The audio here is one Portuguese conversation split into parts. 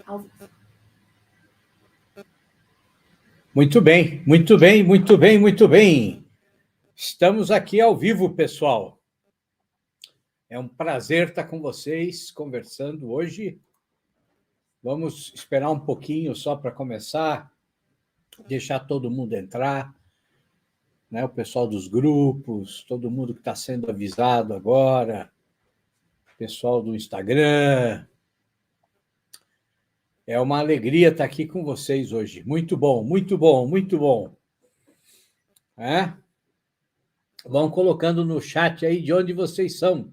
Ao vivo. Muito bem, muito bem, muito bem, muito bem. Estamos aqui ao vivo, pessoal. É um prazer estar com vocês conversando hoje. Vamos esperar um pouquinho só para começar, deixar todo mundo entrar, né? O pessoal dos grupos, todo mundo que está sendo avisado agora, pessoal do Instagram. É uma alegria estar aqui com vocês hoje. Muito bom, muito bom, muito bom. Vão colocando no chat aí de onde vocês são,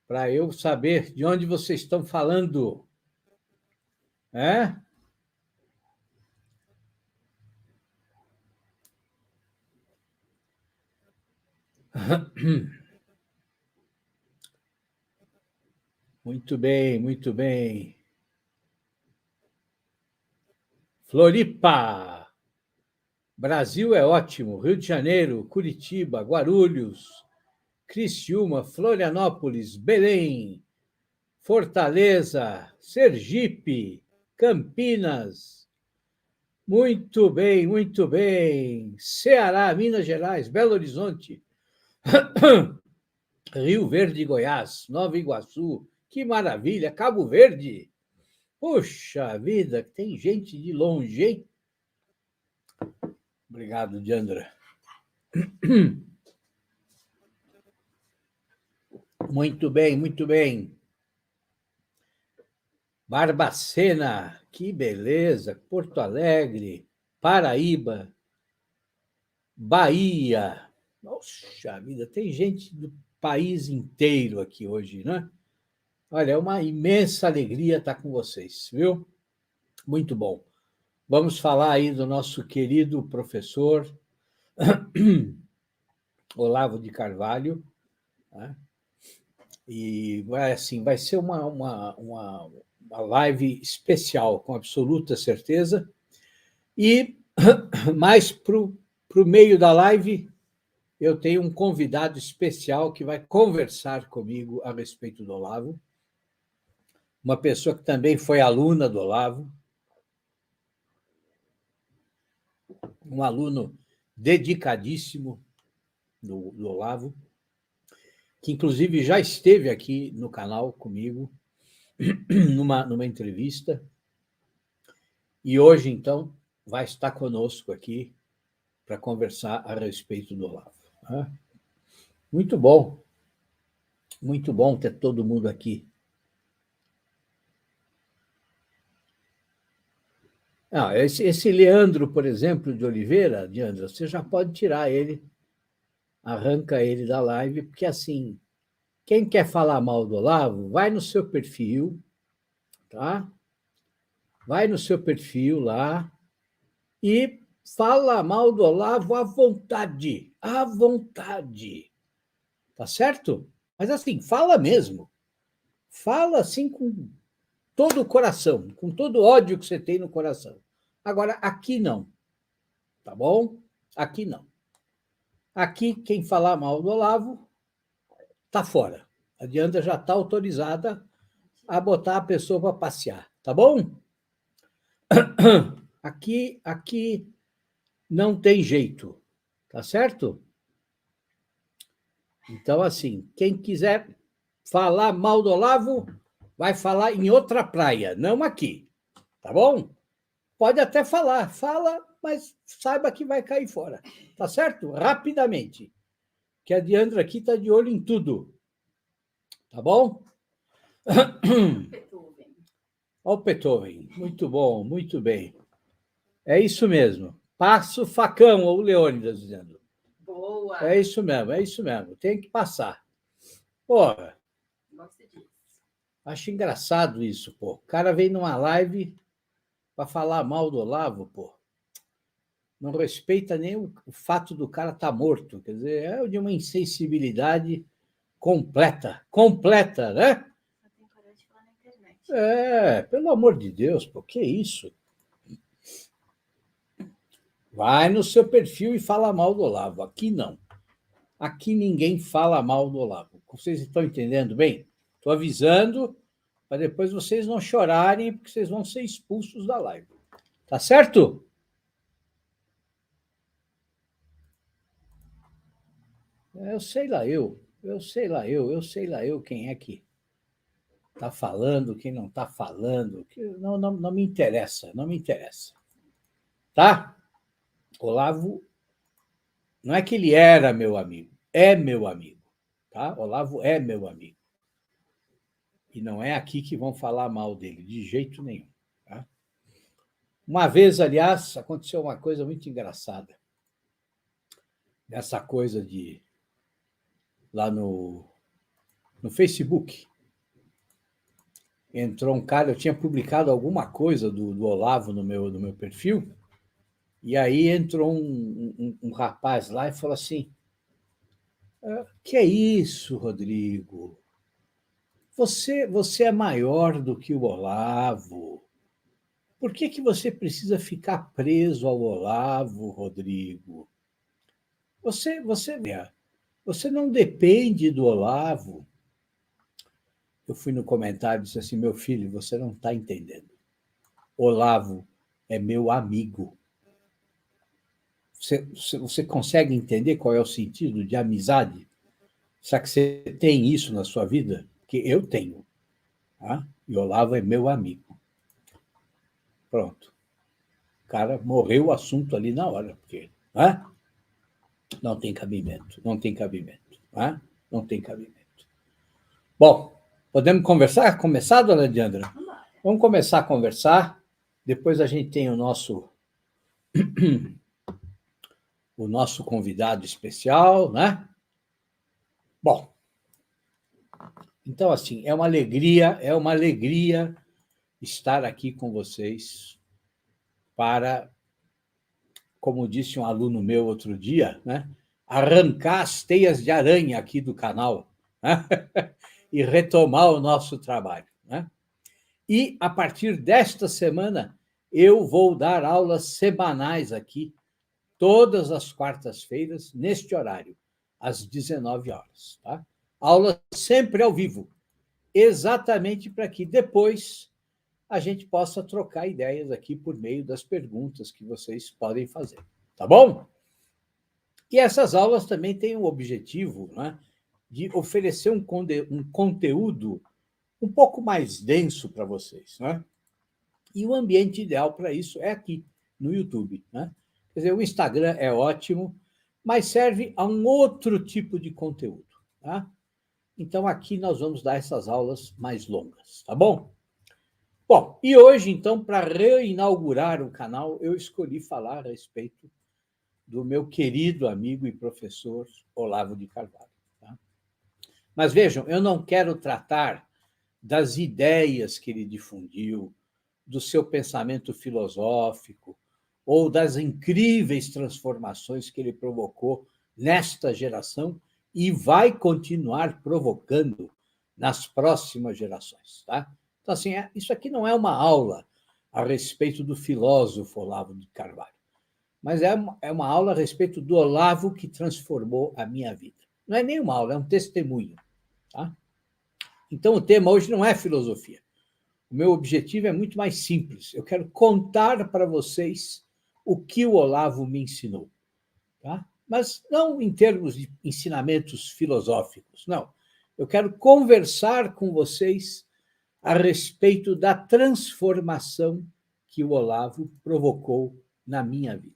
para eu saber de onde vocês estão falando. Muito bem, muito bem. Floripa. Brasil é ótimo. Rio de Janeiro, Curitiba, Guarulhos, Criciúma, Florianópolis, Belém, Fortaleza, Sergipe, Campinas. Muito bem, muito bem. Ceará, Minas Gerais, Belo Horizonte, Rio Verde, Goiás, Nova Iguaçu. Que maravilha! Cabo Verde. Puxa vida, tem gente de longe, hein? Obrigado, Diandra. Muito bem, muito bem. Barbacena, que beleza. Porto Alegre, Paraíba, Bahia. Poxa vida, tem gente do país inteiro aqui hoje, né? Olha, é uma imensa alegria estar com vocês, viu? Muito bom. Vamos falar aí do nosso querido professor Olavo de Carvalho, né? E vai ser uma live especial, com absoluta certeza. E mais para o meio da live, eu tenho um convidado especial que vai conversar comigo a respeito do Olavo, uma pessoa que também foi aluna do Olavo, um aluno dedicadíssimo do Olavo, que inclusive já esteve aqui no canal comigo, numa entrevista, e hoje, então, vai estar conosco aqui para conversar a respeito do Olavo. Muito bom ter todo mundo aqui. Esse Leandro, por exemplo, de Oliveira, Diandra, você já pode tirar ele, arranca ele da live, porque assim, quem quer falar mal do Olavo, vai no seu perfil, tá? Vai no seu perfil lá e fala mal do Olavo à vontade, tá certo? Mas assim, fala mesmo, fala assim com todo o coração, com todo o ódio que você tem no coração. Agora, aqui não, tá bom? Aqui não. Aqui, quem falar mal do Olavo está fora. A Diandra já está autorizada a botar a pessoa para passear, tá bom? Aqui não tem jeito, tá certo? Então, assim, quem quiser falar mal do Olavo, vai falar em outra praia, não aqui, tá bom? Pode até falar, fala, mas saiba que vai cair fora, tá certo? Rapidamente, que a Diandra aqui está de olho em tudo, tá bom? Olha o Beethoven, muito bom, muito bem. É isso mesmo. Passa o facão, ou o Leônidas dizendo. Boa! É isso mesmo. Tem que passar. Porra. Acho engraçado isso, pô. O cara vem numa live para falar mal do Olavo, pô. Não respeita nem o fato do cara estar morto. Quer dizer, é de uma insensibilidade completa, né? Pelo amor de Deus, pô, que isso? Vai no seu perfil e fala mal do Olavo. Aqui não. Aqui ninguém fala mal do Olavo. Vocês estão entendendo bem? Estou avisando para depois vocês não chorarem, porque vocês vão ser expulsos da live. Tá certo? Eu sei lá eu quem é que está falando, quem não está falando, que não me interessa, não me interessa. Tá? Olavo, não é que ele era meu amigo, é meu amigo. Tá? Olavo é meu amigo. E não é aqui que vão falar mal dele, de jeito nenhum. Tá? Uma vez, aliás, aconteceu uma coisa muito engraçada. Nessa coisa de lá no Facebook. Entrou um cara, eu tinha publicado alguma coisa do Olavo no meu perfil, e aí entrou um rapaz lá e falou assim: que é isso, Rodrigo? Você é maior do que o Olavo. Por que você precisa ficar preso ao Olavo, Rodrigo? Você não depende do Olavo. Eu fui no comentário e disse assim: meu filho, você não está entendendo. Olavo é meu amigo. Você consegue entender qual é o sentido de amizade? Será que você tem isso na sua vida? Que eu tenho. Tá? E Olavo é meu amigo. Pronto. O cara morreu o assunto ali na hora, porque não tem cabimento, não tem cabimento. Não tem cabimento. Bom, podemos conversar? Começar, dona Leandra? Vamos começar a conversar. Depois a gente tem o nosso convidado especial, né? Bom, então, assim, é uma alegria estar aqui com vocês para, como disse um aluno meu outro dia, né, arrancar as teias de aranha aqui do canal, né, e retomar o nosso trabalho. Né? E, a partir desta semana, eu vou dar aulas semanais aqui, todas as quartas-feiras, neste horário, às 19 horas. Tá? Aula sempre ao vivo, exatamente para que depois a gente possa trocar ideias aqui por meio das perguntas que vocês podem fazer. Tá bom? E essas aulas também têm o objetivo, né, de oferecer um conteúdo um pouco mais denso para vocês. Né? E o ambiente ideal para isso é aqui, no YouTube. Né? Quer dizer, o Instagram é ótimo, mas serve a um outro tipo de conteúdo. Tá? Então, aqui nós vamos dar essas aulas mais longas, tá bom? Bom, e hoje, então, para reinaugurar o canal, eu escolhi falar a respeito do meu querido amigo e professor Olavo de Carvalho. Tá? Mas vejam, eu não quero tratar das ideias que ele difundiu, do seu pensamento filosófico, ou das incríveis transformações que ele provocou nesta geração e vai continuar provocando nas próximas gerações. Tá? Então, assim, isso aqui não é uma aula a respeito do filósofo Olavo de Carvalho, mas é uma aula a respeito do Olavo que transformou a minha vida. Não é nem uma aula, é um testemunho. Tá? Então, o tema hoje não é filosofia. O meu objetivo é muito mais simples. Eu quero contar para vocês o que o Olavo me ensinou. Tá? Mas não em termos de ensinamentos filosóficos, não. Eu quero conversar com vocês a respeito da transformação que o Olavo provocou na minha vida.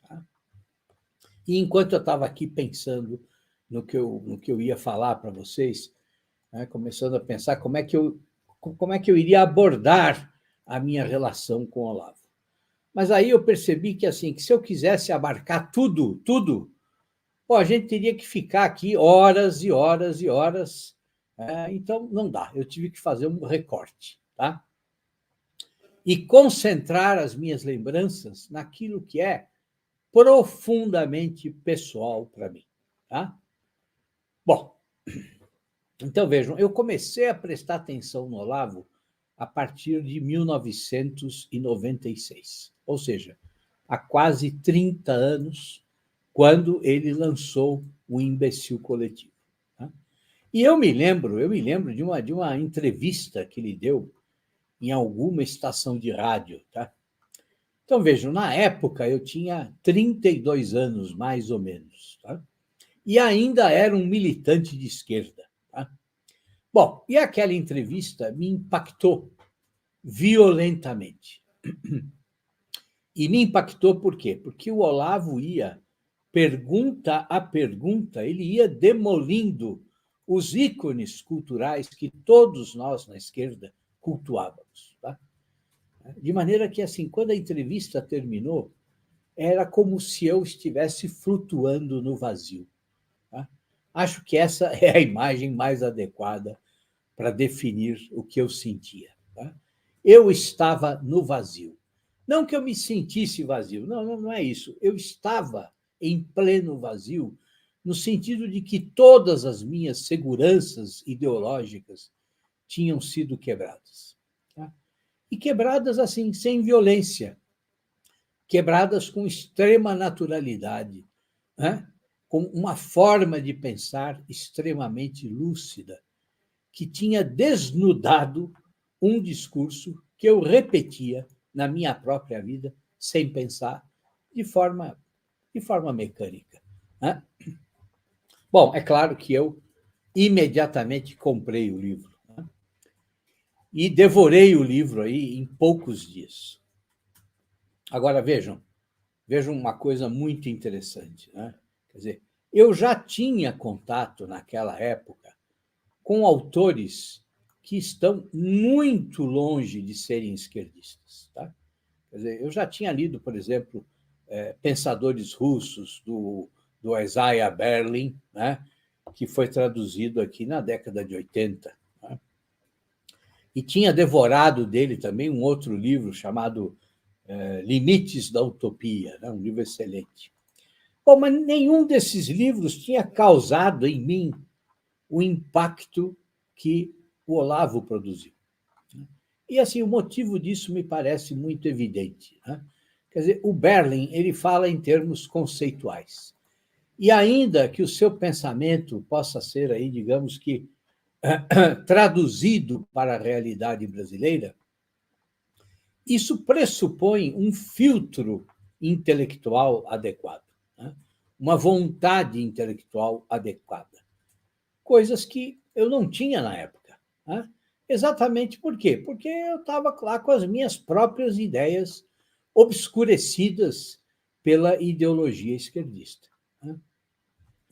Tá? E enquanto eu estava aqui pensando no que eu ia falar para vocês, né, começando a pensar como é que eu iria abordar a minha relação com o Olavo. Mas aí eu percebi que, assim, que se eu quisesse abarcar tudo, a gente teria que ficar aqui horas e horas e horas. Então, não dá. Eu tive que fazer um recorte. Tá? E concentrar as minhas lembranças naquilo que é profundamente pessoal para mim. Tá? Bom, então vejam, eu comecei a prestar atenção no Olavo a partir de 1996, ou seja, há quase 30 anos, quando ele lançou o Imbecil Coletivo. Tá? E eu me lembro de uma entrevista que ele deu em alguma estação de rádio, tá? Então, vejam, na época eu tinha 32 anos, mais ou menos, tá? E ainda era um militante de esquerda, tá? Bom, e aquela entrevista me impactou violentamente. E me impactou por quê? Porque o Olavo ia, pergunta a pergunta, ele ia demolindo os ícones culturais que todos nós na esquerda cultuávamos. Tá? De maneira que, assim, quando a entrevista terminou, era como se eu estivesse flutuando no vazio. Tá? Acho que essa é a imagem mais adequada para definir o que eu sentia. Tá? Eu estava no vazio. Não que eu me sentisse vazio, não é isso. Eu estava em pleno vazio, no sentido de que todas as minhas seguranças ideológicas tinham sido quebradas. Tá? E quebradas assim, sem violência, quebradas com extrema naturalidade, né? Com uma forma de pensar extremamente lúcida, que tinha desnudado um discurso que eu repetia na minha própria vida, sem pensar, de forma mecânica. Né? Bom, é claro que eu imediatamente comprei o livro, né? E devorei o livro aí em poucos dias. Agora vejam uma coisa muito interessante. Né? Quer dizer, eu já tinha contato naquela época com autores que estão muito longe de serem esquerdistas. Tá? Quer dizer, eu já tinha lido, por exemplo, pensadores russos do Isaiah Berlin, né? Que foi traduzido aqui na década de 80. Né? E tinha devorado dele também um outro livro chamado Limites da Utopia, né? Um livro excelente. Bom, mas nenhum desses livros tinha causado em mim o impacto que o Olavo produziu. E assim, o motivo disso me parece muito evidente. Né? Quer dizer, o Berlin ele fala em termos conceituais. E ainda que o seu pensamento possa ser aí, digamos que, traduzido para a realidade brasileira, isso pressupõe um filtro intelectual adequado, né? Uma vontade intelectual adequada. Coisas que eu não tinha na época. Né? Exatamente por quê? Porque eu estava lá com as minhas próprias ideias obscurecidas pela ideologia esquerdista. Né?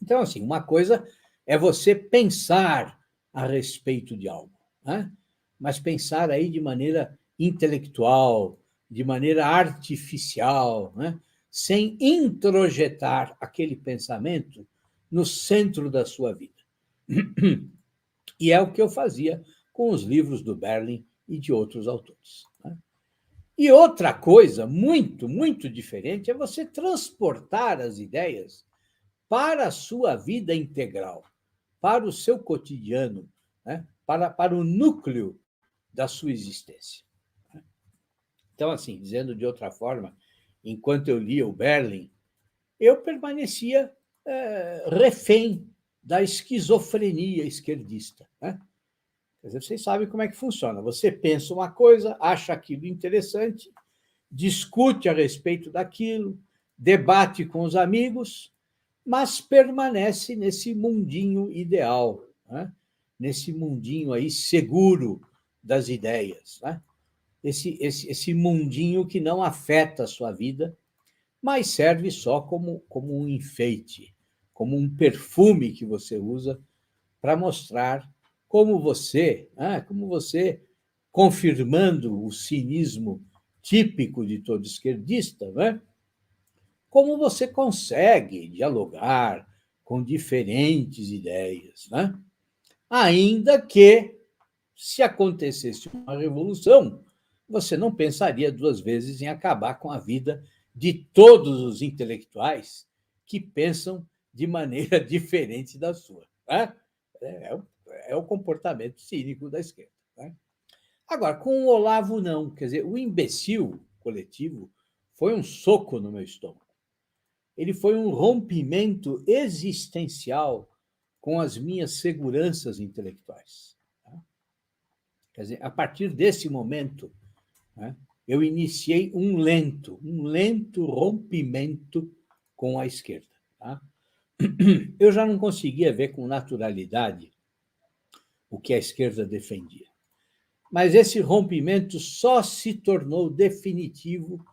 Então, assim, uma coisa é você pensar a respeito de algo, né? Mas pensar aí de maneira intelectual, de maneira artificial, né? Sem introjetar aquele pensamento no centro da sua vida. E é o que eu fazia com os livros do Berlin e de outros autores. Né? E outra coisa muito, muito diferente é você transportar as ideias para a sua vida integral, para o seu cotidiano, né? para o núcleo da sua existência. Então, assim, dizendo de outra forma, enquanto eu lia o Berlin, eu permanecia refém da esquizofrenia esquerdista. Né? Quer dizer, vocês sabem como é que funciona. Você pensa uma coisa, acha aquilo interessante, discute a respeito daquilo, debate com os amigos, mas permanece nesse mundinho ideal, né? Nesse mundinho aí seguro das ideias. Né? Esse mundinho que não afeta a sua vida, mas serve só como um enfeite, como um perfume que você usa para mostrar como você, confirmando o cinismo típico de todo esquerdista, né? Como você consegue dialogar com diferentes ideias, né? Ainda que, se acontecesse uma revolução, você não pensaria duas vezes em acabar com a vida de todos os intelectuais que pensam de maneira diferente da sua. Né? É, é o comportamento cínico da esquerda. Né? Agora, com o Olavo, não. Quer dizer, o imbecil coletivo foi um soco no meu estômago. Ele foi um rompimento existencial com as minhas seguranças intelectuais. Quer dizer, a partir desse momento, né, eu iniciei um lento rompimento com a esquerda. Tá? Eu já não conseguia ver com naturalidade o que a esquerda defendia. Mas esse rompimento só se tornou definitivo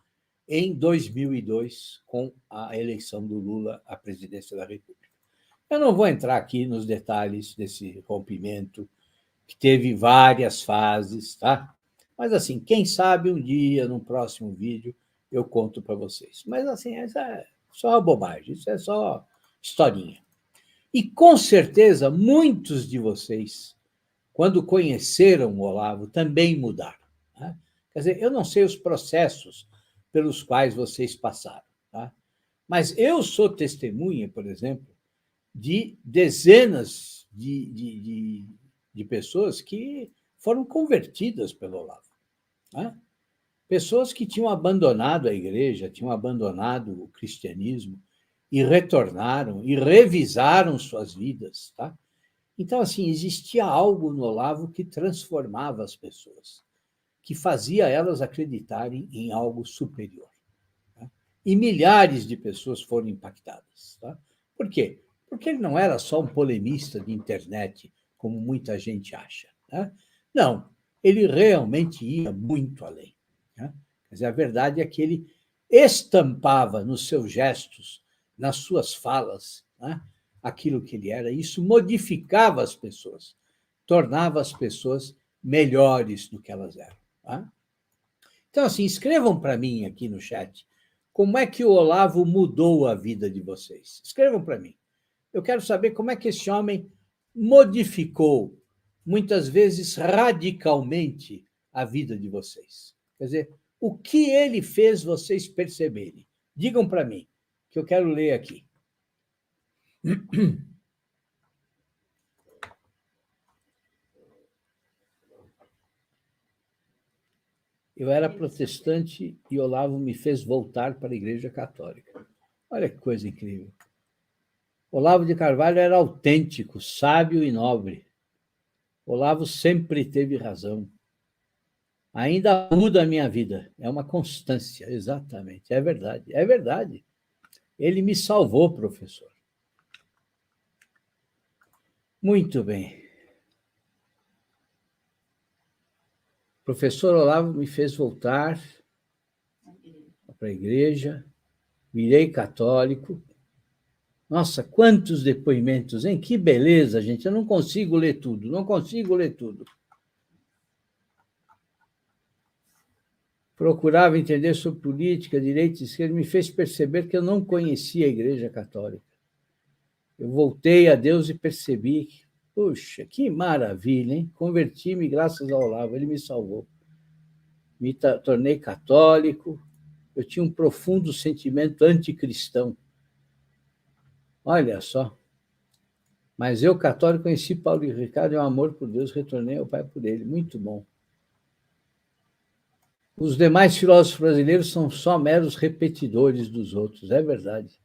em 2002, com a eleição do Lula à presidência da República. Eu não vou entrar aqui nos detalhes desse rompimento, que teve várias fases, tá? Mas, assim, quem sabe um dia, num próximo vídeo, eu conto para vocês. Mas, assim, essa é só bobagem, isso é só historinha. E, com certeza, muitos de vocês, quando conheceram o Olavo, também mudaram. Né? Quer dizer, eu não sei os processos pelos quais vocês passaram, tá? Mas eu sou testemunha, por exemplo, de dezenas de pessoas que foram convertidas pelo Olavo. Né? Pessoas que tinham abandonado a igreja, tinham abandonado o cristianismo e retornaram e revisaram suas vidas. Tá? Então, assim, existia algo no Olavo que transformava as pessoas, que fazia elas acreditarem em algo superior. Tá? E milhares de pessoas foram impactadas. Tá? Por quê? Porque ele não era só um polemista de internet, como muita gente acha. Né? Não, ele realmente ia muito além. Né? Quer dizer, a verdade é que ele estampava nos seus gestos, nas suas falas, né, aquilo que ele era. Isso modificava as pessoas, tornava as pessoas melhores do que elas eram. Tá? Então, assim, escrevam para mim aqui no chat como é que o Olavo mudou a vida de vocês. Escrevam para mim. Eu quero saber como é que esse homem modificou, muitas vezes radicalmente, a vida de vocês. Quer dizer, o que ele fez vocês perceberem? Digam para mim, que eu quero ler aqui. Eu era protestante e Olavo me fez voltar para a Igreja Católica. Olha que coisa incrível. Olavo de Carvalho era autêntico, sábio e nobre. Olavo sempre teve razão. Ainda muda a minha vida. É uma constância, exatamente. É verdade, é verdade. Ele me salvou, professor. Muito bem. O professor Olavo me fez voltar para a igreja, virei católico. Nossa, quantos depoimentos, hein? Que beleza, gente. Eu não consigo ler tudo, não consigo ler tudo. Procurava entender sobre política, direito e esquerda, me fez perceber que eu não conhecia a Igreja Católica. Eu voltei a Deus e percebi que, puxa, que maravilha, hein? Converti-me graças ao Olavo, ele me salvou. Me tornei católico, eu tinha um profundo sentimento anticristão. Olha só. Mas eu, católico, conheci Paulo e Ricardo, e o amor por Deus, retornei ao Pai por ele. Muito bom. Os demais filósofos brasileiros são só meros repetidores dos outros, é verdade.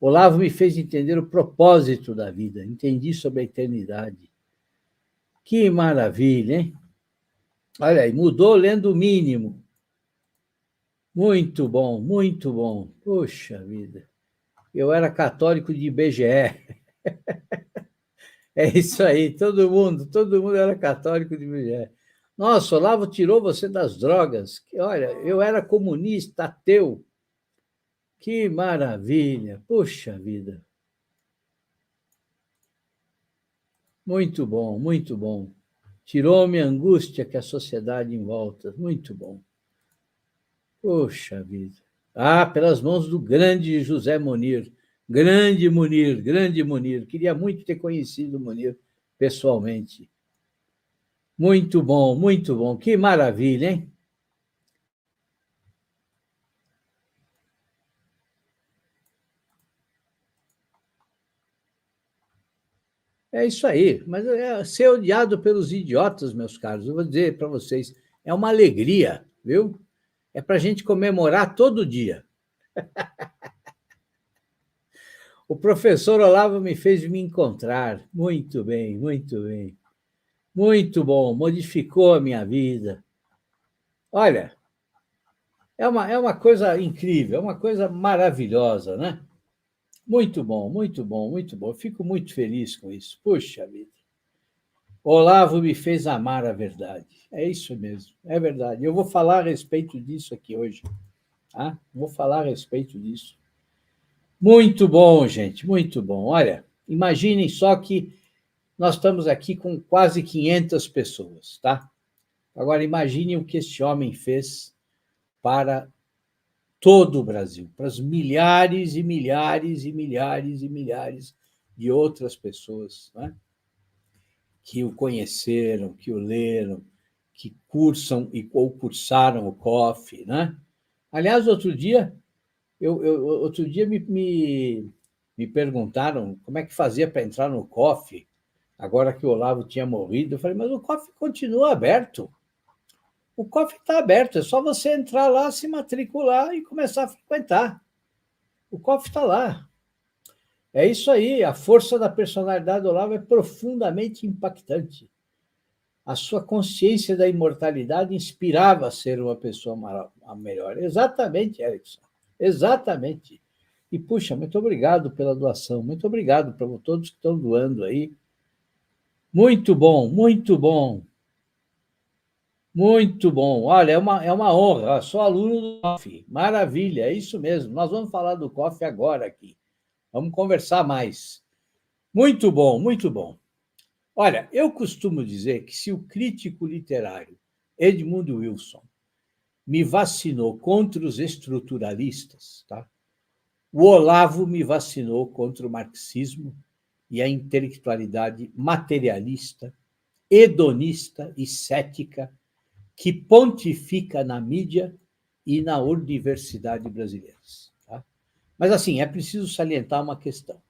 Olavo me fez entender o propósito da vida, entendi sobre a eternidade. Que maravilha, hein? Olha aí, mudou lendo o mínimo. Muito bom, muito bom. Poxa vida. Eu era católico de IBGE. É isso aí, todo mundo era católico de IBGE. Nossa, Olavo tirou você das drogas. Olha, eu era comunista, ateu. Que maravilha, puxa vida. Muito bom, muito bom. Tirou-me a angústia que a sociedade envolta. Muito bom. Puxa vida. Ah, pelas mãos do grande José Munir. Grande Munir, grande Munir. Queria muito ter conhecido o Munir pessoalmente. Muito bom, muito bom. Que maravilha, hein? É isso aí, mas é ser odiado pelos idiotas, meus caros, eu vou dizer para vocês, é uma alegria, viu? É para a gente comemorar todo dia. O professor Olavo me fez me encontrar. Muito bem, muito bem. Muito bom, modificou a minha vida. Olha, é uma coisa incrível, é uma coisa maravilhosa, né? Muito bom, muito bom, muito bom. Eu fico muito feliz com isso. Puxa vida. Olavo me fez amar a verdade. É isso mesmo, é verdade. Eu vou falar a respeito disso aqui hoje. Tá? Vou falar a respeito disso. Muito bom, gente, muito bom. Olha, imaginem só que nós estamos aqui com quase 500 pessoas, tá? Agora, imaginem o que este homem fez para todo o Brasil, para as milhares e milhares e milhares e milhares de outras pessoas, né? Que o conheceram, que o leram, que cursam ou cursaram o COF, né? Aliás, outro dia, me perguntaram como é que fazia para entrar no COF, agora que o Olavo tinha morrido. Eu falei, mas o COF continua aberto. O COF está aberto, é só você entrar lá, se matricular e começar a frequentar. O COF está lá. É isso aí, a força da personalidade do Olavo é profundamente impactante. A sua consciência da imortalidade inspirava a ser uma pessoa melhor. Exatamente, Erickson. Exatamente. E, puxa, muito obrigado pela doação, muito obrigado para todos que estão doando aí. Muito bom, muito bom. Muito bom. Olha, é uma honra. Sou aluno do COF. Maravilha, é isso mesmo. Nós vamos falar do COF agora aqui. Vamos conversar mais. Muito bom, muito bom. Olha, eu costumo dizer que se o crítico literário Edmund Wilson me vacinou contra os estruturalistas, tá? O Olavo me vacinou contra o marxismo e a intelectualidade materialista, hedonista e cética que pontifica na mídia e na universidade brasileiras. Tá? Mas, assim, é preciso salientar uma questão.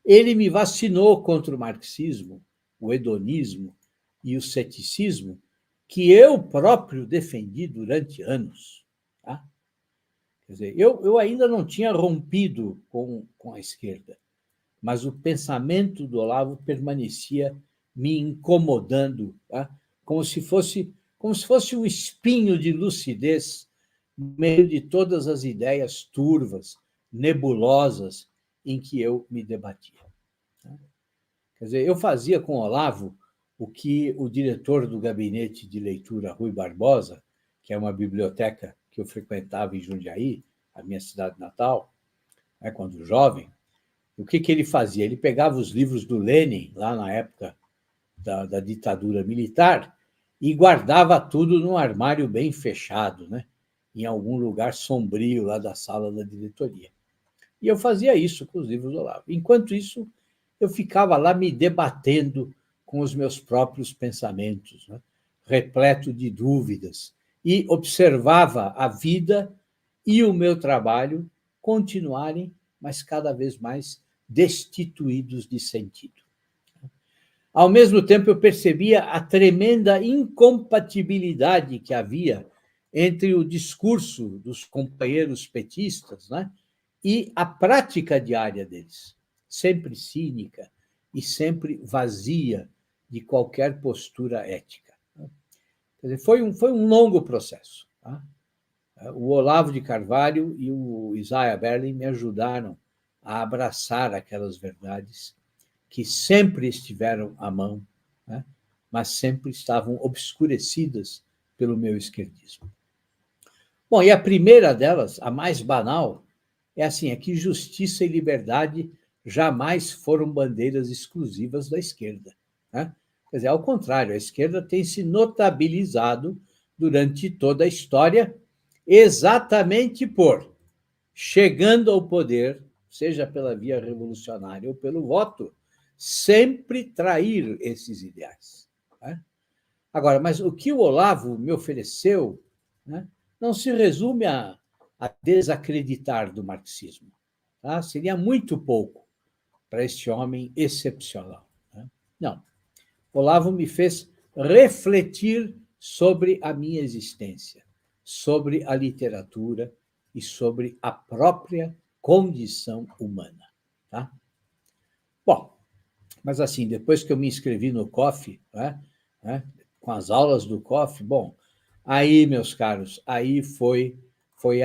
Ele me vacinou contra o marxismo, o hedonismo e o ceticismo que eu próprio defendi durante anos. Tá? Quer dizer, eu ainda não tinha rompido com a esquerda, mas o pensamento do Olavo permanecia me incomodando, tá? Como se fosse um espinho de lucidez no meio de todas as ideias turvas, nebulosas em que eu me debatia. Quer dizer, eu fazia com o Olavo o que o diretor do gabinete de leitura, Rui Barbosa, que é uma biblioteca que eu frequentava em Jundiaí, a minha cidade natal, né, quando jovem, o que ele fazia? Ele pegava os livros do Lenin, lá na época da ditadura militar, e guardava tudo num armário bem fechado, né? Em algum lugar sombrio lá da sala da diretoria. E eu fazia isso com os livros do Olavo. Enquanto isso, eu ficava lá me debatendo com os meus próprios pensamentos, né? Repleto de dúvidas, e observava a vida e o meu trabalho continuarem, mas cada vez mais destituídos de sentido. Ao mesmo tempo, eu percebia a tremenda incompatibilidade que havia entre o discurso dos companheiros petistas, né, e a prática diária deles, sempre cínica e sempre vazia de qualquer postura ética. Quer dizer, foi um longo processo. Tá? O Olavo de Carvalho e o Isaiah Berlin me ajudaram a abraçar aquelas verdades que sempre estiveram à mão, né? Mas sempre estavam obscurecidas pelo meu esquerdismo. Bom, e a primeira delas, a mais banal, é assim, é que justiça e liberdade jamais foram bandeiras exclusivas da esquerda. Né? Quer dizer, ao contrário, a esquerda tem se notabilizado durante toda a história exatamente por, chegando ao poder, seja pela via revolucionária ou pelo voto, sempre trair esses ideais. Né? Agora, mas o que o Olavo me ofereceu, né, não se resume a desacreditar do marxismo. Tá? Seria muito pouco para este homem excepcional. Né? Não. Olavo me fez refletir sobre a minha existência, sobre a literatura e sobre a própria condição humana. tá? Bom, mas assim, depois que eu me inscrevi no COF, com as aulas do COF, bom, aí, meus caros, aí foi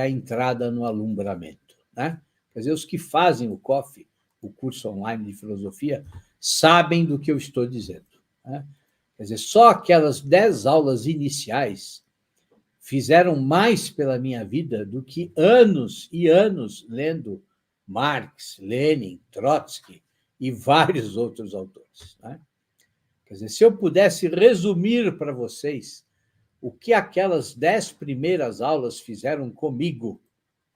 a entrada no alumbramento, né? Quer dizer, os que fazem o COF, o curso online de filosofia, sabem do que eu estou dizendo, né? Quer dizer, só aquelas 10 aulas iniciais fizeram mais pela minha vida do que anos e anos lendo Marx, Lenin, Trotsky e vários outros autores, né? Quer dizer, se eu pudesse resumir para vocês o que aquelas 10 primeiras aulas fizeram comigo,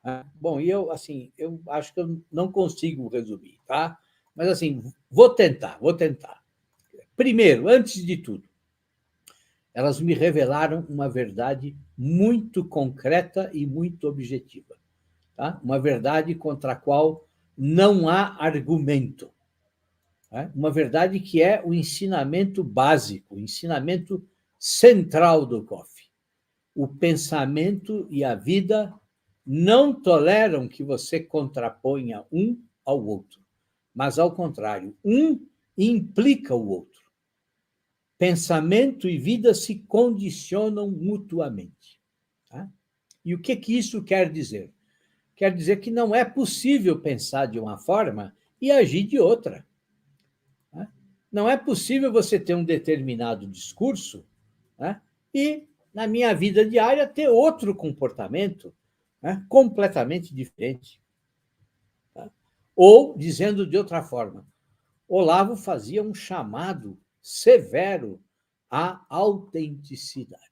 né? Bom, e eu, assim, eu acho que eu não consigo resumir, tá? Mas, assim, vou tentar. Primeiro, antes de tudo, elas me revelaram uma verdade muito concreta e muito objetiva, tá? Uma verdade contra a qual não há argumento, né? Uma verdade que é o ensinamento básico, o ensinamento central do COF. O pensamento e a vida não toleram que você contraponha um ao outro, mas, ao contrário, um implica o outro. Pensamento e vida se condicionam mutuamente, tá? E o que isso quer dizer? Quer dizer que não é possível pensar de uma forma e agir de outra, tá? Não é possível você ter um determinado discurso, tá? E, na minha vida diária, ter outro comportamento, né, completamente diferente. Tá? Ou, dizendo de outra forma, Olavo fazia um chamado severo à autenticidade.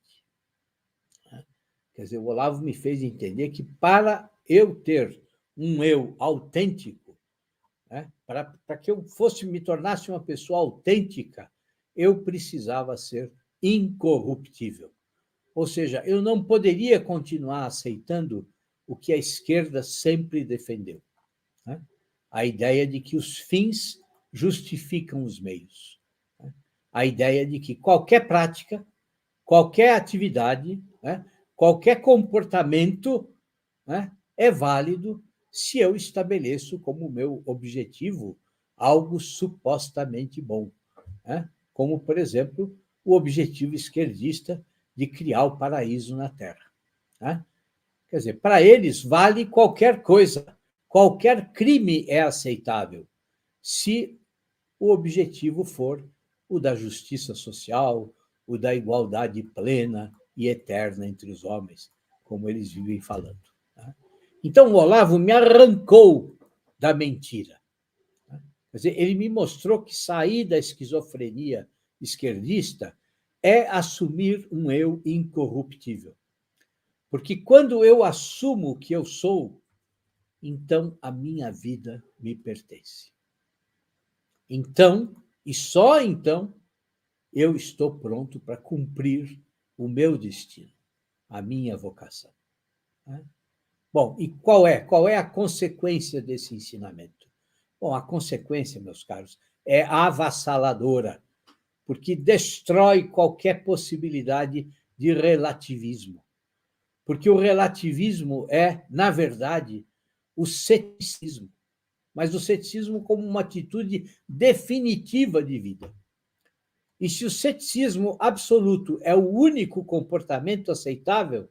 Quer dizer, o Olavo me fez entender que, para eu ter um eu autêntico, né, para que eu me tornasse uma pessoa autêntica, eu precisava ser incorruptível. Ou seja, eu não poderia continuar aceitando o que a esquerda sempre defendeu, né? A ideia de que os fins justificam os meios, né? A ideia de que qualquer prática, qualquer atividade, né, qualquer comportamento, né, é válido se eu estabeleço como meu objetivo algo supostamente bom, né? Como, por exemplo, o objetivo esquerdista de criar o paraíso na Terra, né? Quer dizer, para eles vale qualquer coisa, qualquer crime é aceitável, se o objetivo for o da justiça social, o da igualdade plena e eterna entre os homens, como eles vivem falando, né? Então, o Olavo me arrancou da mentira, né? Quer dizer, ele me mostrou que sair da esquizofrenia esquerdista é assumir um eu incorruptível. Porque quando eu assumo o que eu sou, então a minha vida me pertence. Então, e só então, eu estou pronto para cumprir o meu destino, a minha vocação, né? Bom, e qual é a consequência desse ensinamento? Bom, a consequência, meus caros, é avassaladora, porque destrói qualquer possibilidade de relativismo. Porque o relativismo é, na verdade, o ceticismo, mas o ceticismo como uma atitude definitiva de vida. E se o ceticismo absoluto é o único comportamento aceitável,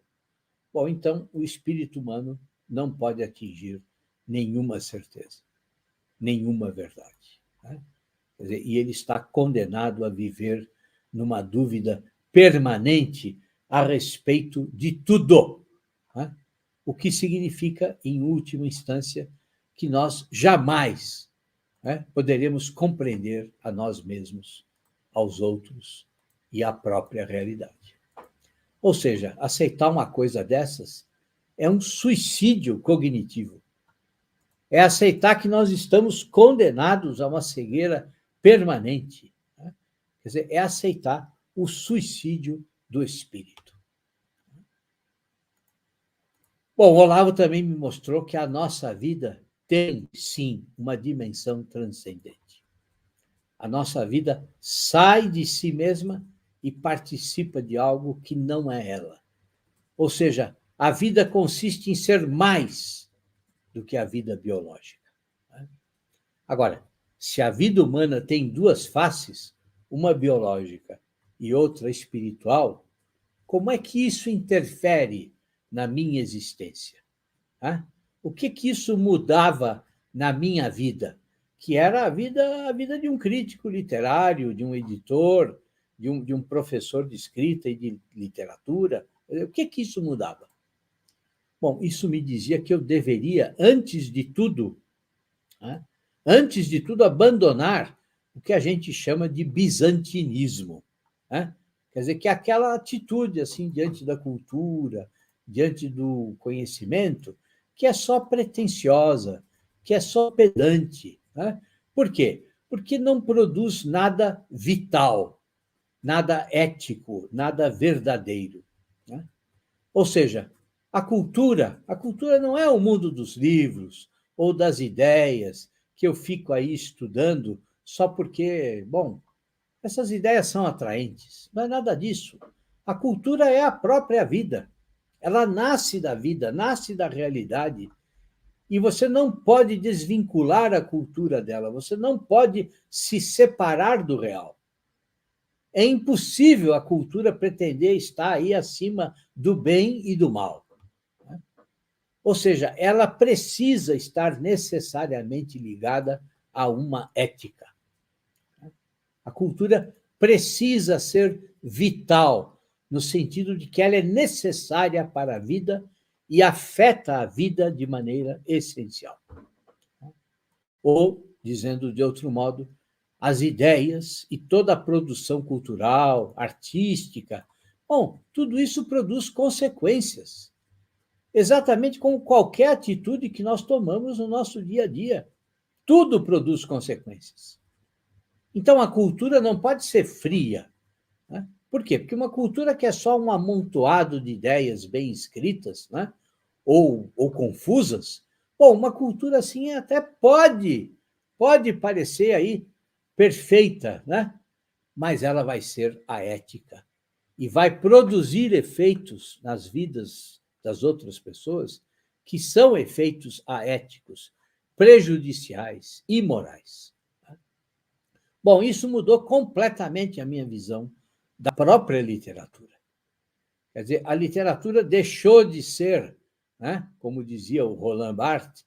bom, então o espírito humano não pode atingir nenhuma certeza, nenhuma verdade, né? Quer dizer, e ele está condenado a viver numa dúvida permanente a respeito de tudo, né? O que significa, em última instância, que nós jamais, né, poderemos compreender a nós mesmos, aos outros e à própria realidade. Ou seja, aceitar uma coisa dessas é um suicídio cognitivo. É aceitar que nós estamos condenados a uma cegueira permanente, né? Quer dizer, é aceitar o suicídio do espírito. Bom, o Olavo também me mostrou que a nossa vida tem, sim, uma dimensão transcendente. A nossa vida sai de si mesma e participa de algo que não é ela. Ou seja, a vida consiste em ser mais do que a vida biológica, né? Agora, se a vida humana tem duas faces, uma biológica e outra espiritual, como é que isso interfere na minha existência? O que isso mudava na minha vida? Que era a vida de um crítico literário, de um editor, de um professor de escrita e de literatura. O que isso mudava? Bom, isso me dizia que eu deveria, antes de tudo, abandonar o que a gente chama de bizantinismo. Quer dizer, que é aquela atitude assim diante da cultura, diante do conhecimento, que é só pretensiosa, que é só pedante. Por quê? Porque não produz nada vital, nada ético, nada verdadeiro. Ou seja, a cultura não é o mundo dos livros ou das ideias que eu fico aí estudando só porque, bom, essas ideias são atraentes. Não é nada disso. A cultura é a própria vida. Ela nasce da vida, nasce da realidade. E você não pode desvincular a cultura dela, você não pode se separar do real. É impossível a cultura pretender estar aí acima do bem e do mal. Ou seja, ela precisa estar necessariamente ligada a uma ética. A cultura precisa ser vital, no sentido de que ela é necessária para a vida e afeta a vida de maneira essencial. Ou, dizendo de outro modo, as ideias e toda a produção cultural, artística, bom, tudo isso produz consequências, exatamente como qualquer atitude que nós tomamos no nosso dia a dia. Tudo produz consequências. Então, a cultura não pode ser fria. Por quê? Porque uma cultura que é só um amontoado de ideias bem escritas, ou confusas, bom, uma cultura assim até pode parecer aí perfeita, mas ela vai ser a ética e vai produzir efeitos nas vidas das outras pessoas que são efeitos aéticos, prejudiciais, imorais. Bom, isso mudou completamente a minha visão da própria literatura. Quer dizer, a literatura deixou de ser, como dizia o Roland Barthes,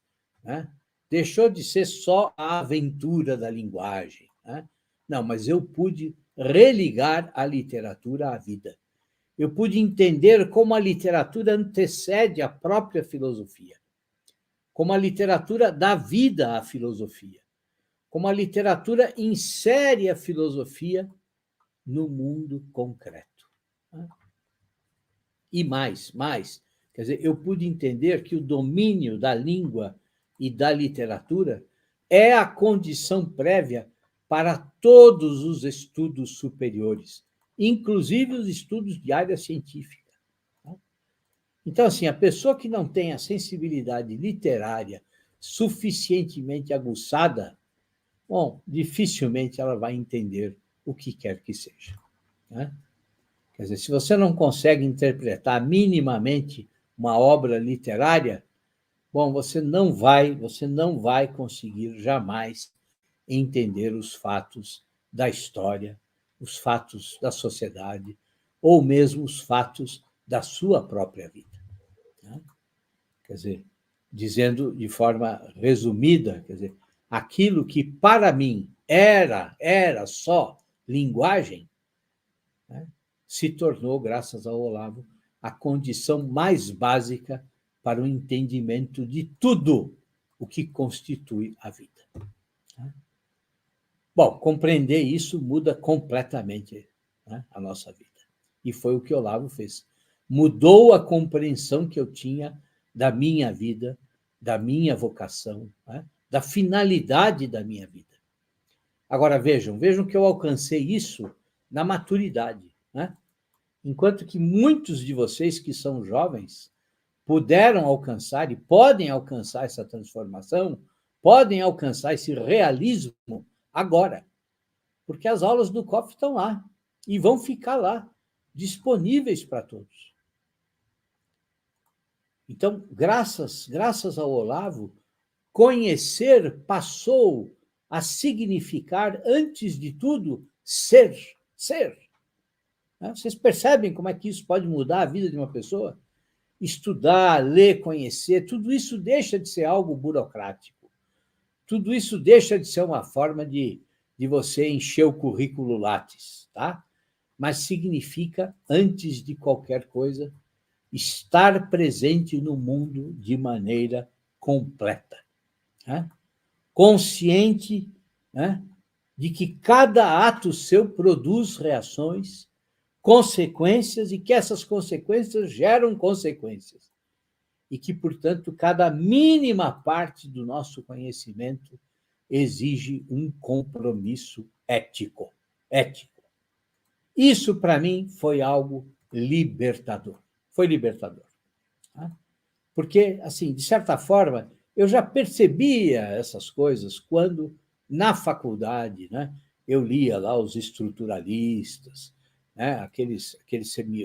deixou de ser só a aventura da linguagem. Não, mas eu pude religar a literatura à vida. Eu pude entender como a literatura antecede a própria filosofia, como a literatura dá vida à filosofia, como a literatura insere a filosofia no mundo concreto. E mais, quer dizer, eu pude entender que o domínio da língua e da literatura é a condição prévia para todos os estudos superiores, inclusive os estudos de área científica. Então, assim, a pessoa que não tem a sensibilidade literária suficientemente aguçada, bom, dificilmente ela vai entender o que quer que seja. Quer dizer, se você não consegue interpretar minimamente uma obra literária, bom, você não vai conseguir jamais entender os fatos da história, os fatos da sociedade, ou mesmo os fatos da sua própria vida. Quer dizer, dizendo de forma resumida, quer dizer, aquilo que para mim era só linguagem, se tornou, graças ao Olavo, a condição mais básica para o entendimento de tudo o que constitui a vida. Bom, compreender isso muda completamente a nossa vida. E foi o que Olavo fez. Mudou a compreensão que eu tinha da minha vida, da minha vocação, da finalidade da minha vida. Agora, vejam que eu alcancei isso na maturidade. Enquanto que muitos de vocês que são jovens puderam alcançar e podem alcançar essa transformação, podem alcançar esse realismo agora, porque as aulas do COF estão lá e vão ficar lá, disponíveis para todos. Então, graças ao Olavo, conhecer passou a significar, antes de tudo, ser. Ser. Vocês percebem como é que isso pode mudar a vida de uma pessoa? Estudar, ler, conhecer, tudo isso deixa de ser algo burocrático. Tudo isso deixa de ser uma forma de você encher o currículo Lattes, tá? Mas significa, antes de qualquer coisa, estar presente no mundo de maneira completa. Né? Consciente, né, de que cada ato seu produz reações, consequências, e que essas consequências geram consequências. E que, portanto, cada mínima parte do nosso conhecimento exige um compromisso ético. Ético. Isso, para mim, foi algo libertador. Foi libertador. Porque, assim, de certa forma, eu já percebia essas coisas quando, na faculdade, né, eu lia lá os estruturalistas, né, aqueles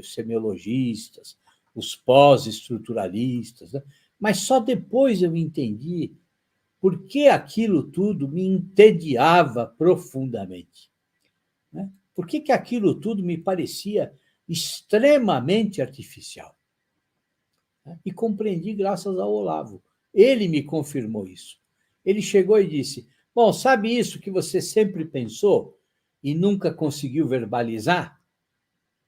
semiologistas, os pós-estruturalistas, né? Mas só depois eu entendi por que aquilo tudo me entediava profundamente. Né? Por que aquilo tudo me parecia extremamente artificial? E compreendi graças ao Olavo. Ele me confirmou isso. Ele chegou e disse, bom, sabe isso que você sempre pensou e nunca conseguiu verbalizar?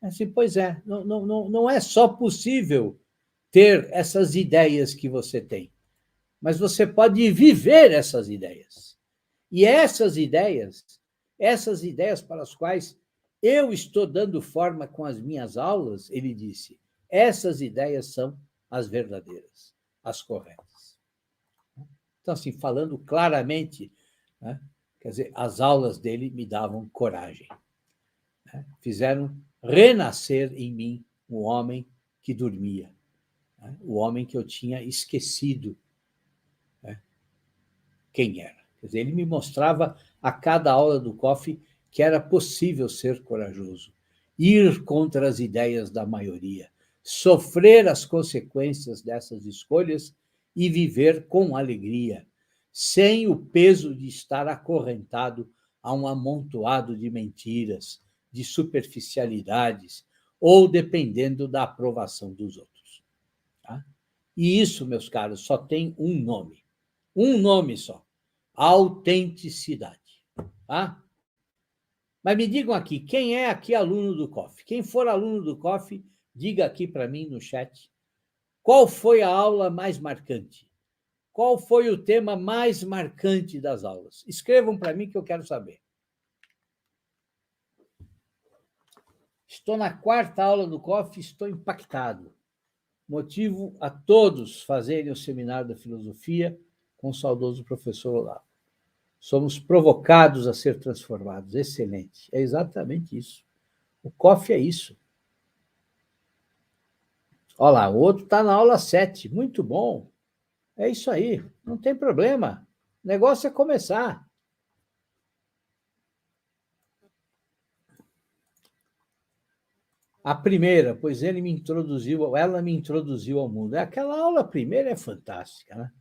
Assim, pois é, não é só possível ter essas ideias que você tem, mas você pode viver essas ideias. E essas ideias para as quais eu estou dando forma com as minhas aulas, ele disse, essas ideias são as verdadeiras, as corretas. Então, assim, falando claramente, né, quer dizer, as aulas dele me davam coragem. Né, fizeram renascer em mim o homem que dormia, né, o homem que eu tinha esquecido, né, quem era. Quer dizer, ele me mostrava a cada aula do COF que era possível ser corajoso, ir contra as ideias da maioria, sofrer as consequências dessas escolhas e viver com alegria, sem o peso de estar acorrentado a um amontoado de mentiras, de superficialidades, ou dependendo da aprovação dos outros. Tá? E isso, meus caros, só tem um nome só, autenticidade. Tá? Mas me digam aqui, quem é aqui aluno do COF? Quem for aluno do COF, diga aqui para mim no chat, qual foi a aula mais marcante? Qual foi o tema mais marcante das aulas? Escrevam para mim que eu quero saber. Estou na 4ª aula do COF, estou impactado. Motivo a todos fazerem o seminário da filosofia com o saudoso professor Olavo. Somos provocados a ser transformados. Excelente. É exatamente isso. O COF é isso. Olha lá, o outro está na aula 7. Muito bom. É isso aí. Não tem problema. O negócio é começar. A primeira, pois ela me introduziu ao mundo. Aquela aula primeira é fantástica, né?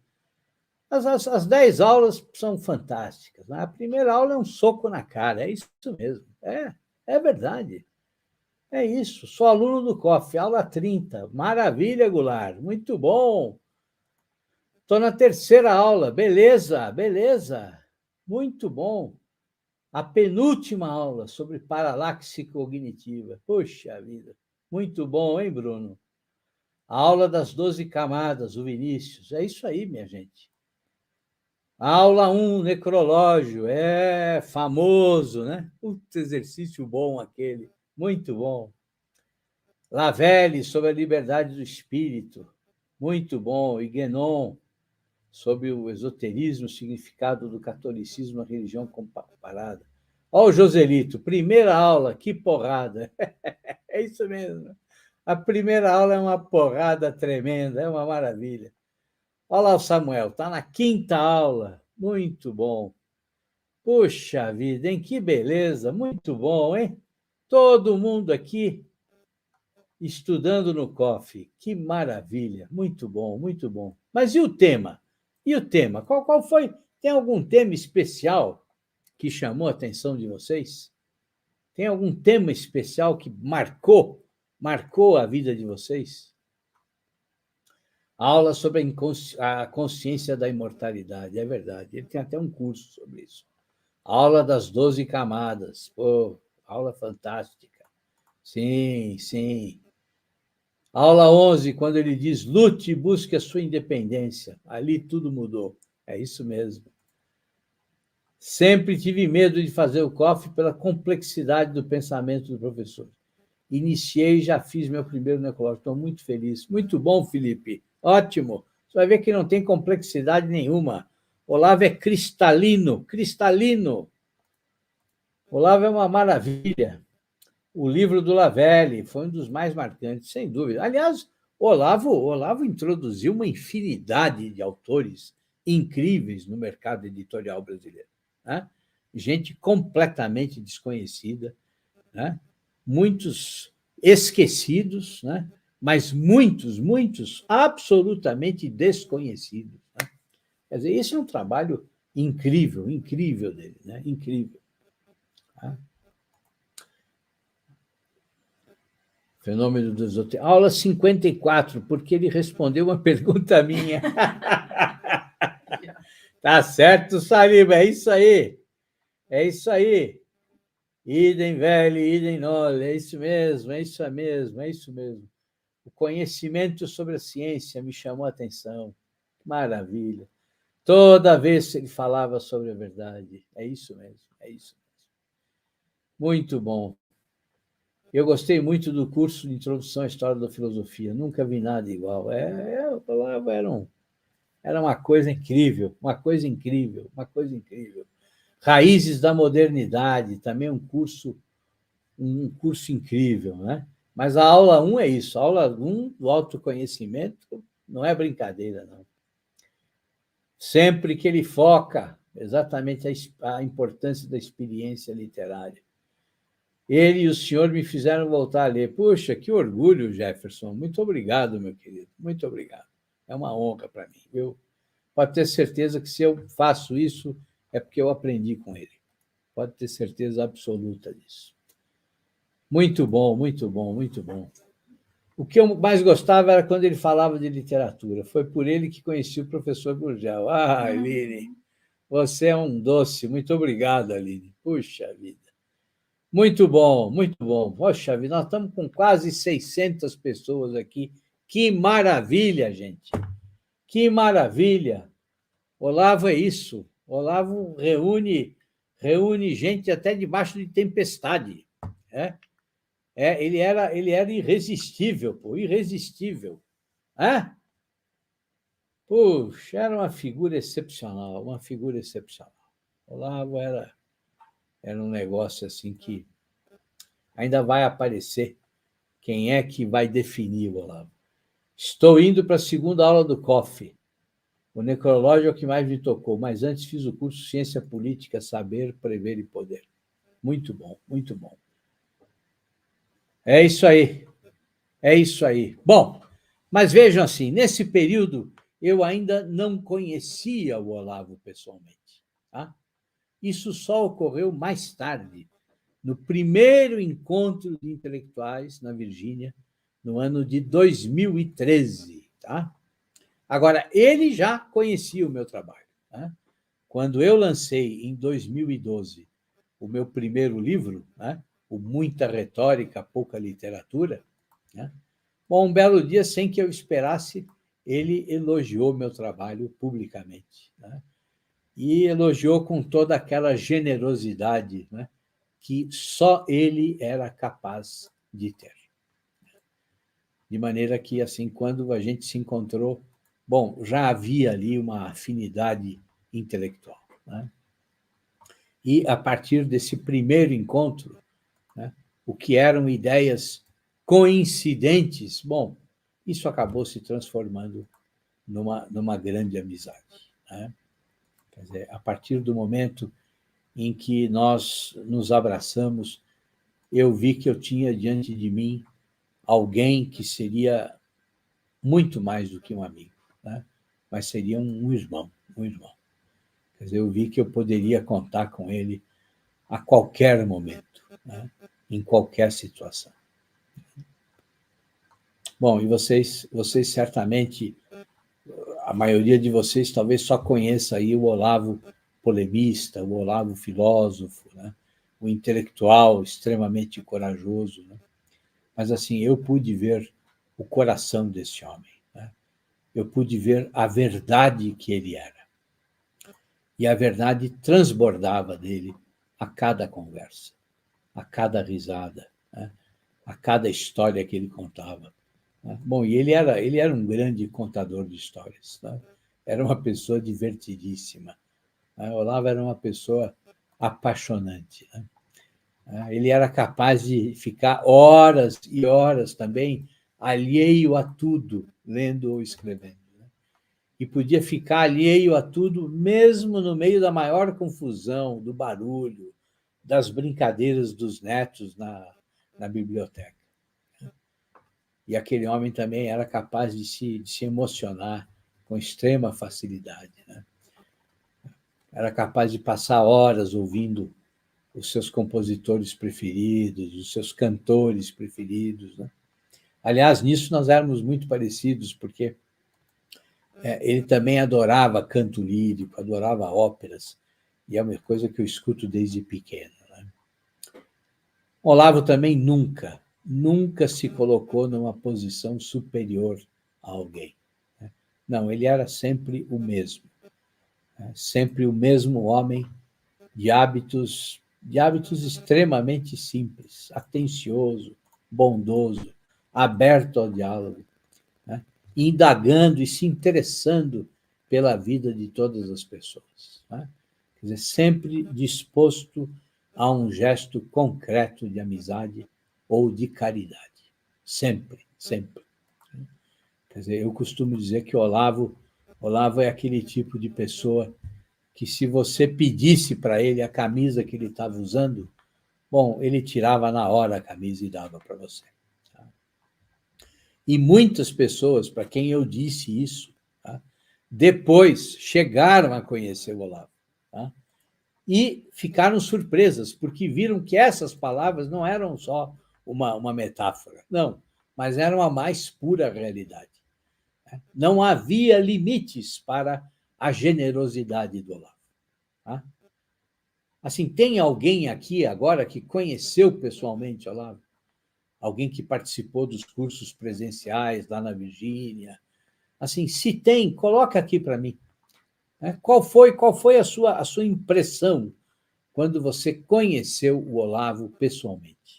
As 10 aulas são fantásticas. Né? A primeira aula é um soco na cara, é isso mesmo. É verdade. É isso. Sou aluno do COF, aula 30. Maravilha, Goulart. Muito bom. Estou na 3ª aula. Beleza, beleza. Muito bom. A penúltima aula sobre paralaxe cognitiva. Puxa vida. Muito bom, hein, Bruno? A aula das 12 camadas, o Vinícius. É isso aí, minha gente. Aula 1, necrológio, famoso, né? Putz, exercício bom aquele, muito bom. Lavelle, sobre a liberdade do espírito, muito bom. E Guénon, sobre o esoterismo, o significado do catolicismo, a religião comparada. Olha o Joselito, primeira aula, que porrada. É isso mesmo. A primeira aula é uma porrada tremenda, é uma maravilha. Olha lá o Samuel, está na 5ª aula. Muito bom. Puxa vida, hein? Que beleza. Muito bom, hein? Todo mundo aqui estudando no COF. Que maravilha. Muito bom, muito bom. Mas e o tema? E o tema? Qual foi? Tem algum tema especial que chamou a atenção de vocês? Tem algum tema especial que marcou a vida de vocês? Aula sobre a consciência da imortalidade, é verdade. Ele tem até um curso sobre isso. Aula das 12 camadas. Pô, aula fantástica. Sim, sim. Aula 11, quando ele diz, lute e busque a sua independência. Ali tudo mudou. É isso mesmo. Sempre tive medo de fazer o COF pela complexidade do pensamento do professor. Iniciei e já fiz meu primeiro necológico. Estou muito feliz. Muito bom, Felipe. Ótimo. Você vai ver que não tem complexidade nenhuma. Olavo é cristalino, cristalino. Olavo é uma maravilha. O livro do Lavelli foi um dos mais marcantes, sem dúvida. Aliás, Olavo introduziu uma infinidade de autores incríveis no mercado editorial brasileiro. Né? Gente completamente desconhecida, né? Muitos esquecidos, né? Mas muitos absolutamente desconhecidos. Né? Quer dizer, esse é um trabalho incrível dele, né? Incrível. Tá? Fenômeno do esoterismo. Aula 54, porque ele respondeu uma pergunta minha. Tá certo, Saliba, é isso aí. É isso aí. Idem velho, idem nole, é isso mesmo, é isso mesmo, é isso mesmo. O conhecimento sobre a ciência me chamou a atenção. Maravilha. Toda vez que ele falava sobre a verdade. É isso mesmo, é isso mesmo. Muito bom. Eu gostei muito do curso de Introdução à História da Filosofia. Nunca vi nada igual. Era uma coisa incrível, uma coisa incrível, uma coisa incrível. Raízes da Modernidade, também um curso incrível, né? Mas a aula 1 é isso, a aula 1 do autoconhecimento não é brincadeira, não. Sempre que ele foca exatamente a importância da experiência literária. Ele e o senhor me fizeram voltar a ler. Puxa, que orgulho, Jefferson. Muito obrigado, meu querido. Muito obrigado. É uma honra para mim. Pode ter certeza que se eu faço isso, é porque eu aprendi com ele. Pode ter certeza absoluta disso. Muito bom, muito bom, muito bom. O que eu mais gostava era quando ele falava de literatura. Foi por ele que conheci o professor Gurgel. Ah, Aline, você é um doce. Muito obrigado, Aline. Puxa vida. Muito bom, muito bom. Poxa vida, nós estamos com quase 600 pessoas aqui. Que maravilha, gente. Que maravilha. Olavo é isso. Olavo reúne gente até debaixo de tempestade. Ele era irresistível, pô, irresistível. Puxa, era uma figura excepcional, uma figura excepcional. Olavo era um negócio assim que ainda vai aparecer. Quem é que vai definir o Olavo? Estou indo para a segunda aula do COF. O necrológio é o que mais me tocou, mas antes fiz o curso Ciência Política, Saber, Prever e Poder. Muito bom, muito bom. É isso aí. É isso aí. Bom, mas vejam assim, nesse período eu ainda não conhecia o Olavo pessoalmente. Tá? Isso só ocorreu mais tarde, no primeiro encontro de intelectuais na Virgínia, no ano de 2013. Tá? Agora, ele já conhecia o meu trabalho. Tá? Quando eu lancei, em 2012, o meu primeiro livro, né? O Muita Retórica, Pouca Literatura, né? Bom, um belo dia, sem que eu esperasse, ele elogiou meu trabalho publicamente. Né? E elogiou com toda aquela generosidade, né? Que só ele era capaz de ter. De maneira que, assim, quando a gente se encontrou, bom, já havia ali uma afinidade intelectual. Né? E, a partir desse primeiro encontro, né, o que eram ideias coincidentes, bom, isso acabou se transformando numa grande amizade. Né? Quer dizer, a partir do momento em que nós nos abraçamos, eu vi que eu tinha diante de mim alguém que seria muito mais do que um amigo, né? Mas seria um irmão, um irmão. Quer dizer, eu vi que eu poderia contar com ele a qualquer momento, né? Em qualquer situação. Bom, e vocês certamente, a maioria de vocês talvez só conheça aí o Olavo polemista, o Olavo filósofo, né? O intelectual extremamente corajoso, né? Mas assim, eu pude ver o coração desse homem, né? Eu pude ver a verdade que ele era. E a verdade transbordava dele a cada conversa, a cada risada, né? A cada história que ele contava. Bom, e ele era um grande contador de histórias. Né? Era uma pessoa divertidíssima. Né? Olavo era uma pessoa apaixonante. Né? Ele era capaz de ficar horas e horas também alheio a tudo, lendo ou escrevendo. Né? E podia ficar alheio a tudo, mesmo no meio da maior confusão, do barulho, das brincadeiras dos netos na biblioteca. E aquele homem também era capaz de se emocionar com extrema facilidade. Né? Era capaz de passar horas ouvindo os seus compositores preferidos, os seus cantores preferidos. Né? Aliás, nisso nós éramos muito parecidos, porque ele também adorava canto lírico, adorava óperas, e é uma coisa que eu escuto desde pequeno. Né? Olavo também nunca se colocou numa posição superior a alguém. Não, ele era sempre o mesmo homem de hábitos extremamente simples, atencioso, bondoso, aberto ao diálogo, né? Indagando e se interessando pela vida de todas as pessoas. Né? Quer dizer, sempre disposto a um gesto concreto de amizade ou de caridade. Sempre, sempre. Quer dizer, eu costumo dizer que Olavo é aquele tipo de pessoa que, se você pedisse para ele a camisa que ele estava usando, bom, ele tirava na hora a camisa e dava para você. Tá? E muitas pessoas, para quem eu disse isso, tá? Depois chegaram a conhecer o Olavo. Tá? E ficaram surpresas, porque viram que essas palavras não eram só uma metáfora, não, mas eram a mais pura realidade. Não havia limites para a generosidade do Olavo. Tá? Assim, tem alguém aqui agora que conheceu pessoalmente Olavo? Alguém que participou dos cursos presenciais lá na Virgínia? Assim, se tem, coloca aqui para mim. Qual foi a sua impressão quando você conheceu o Olavo pessoalmente?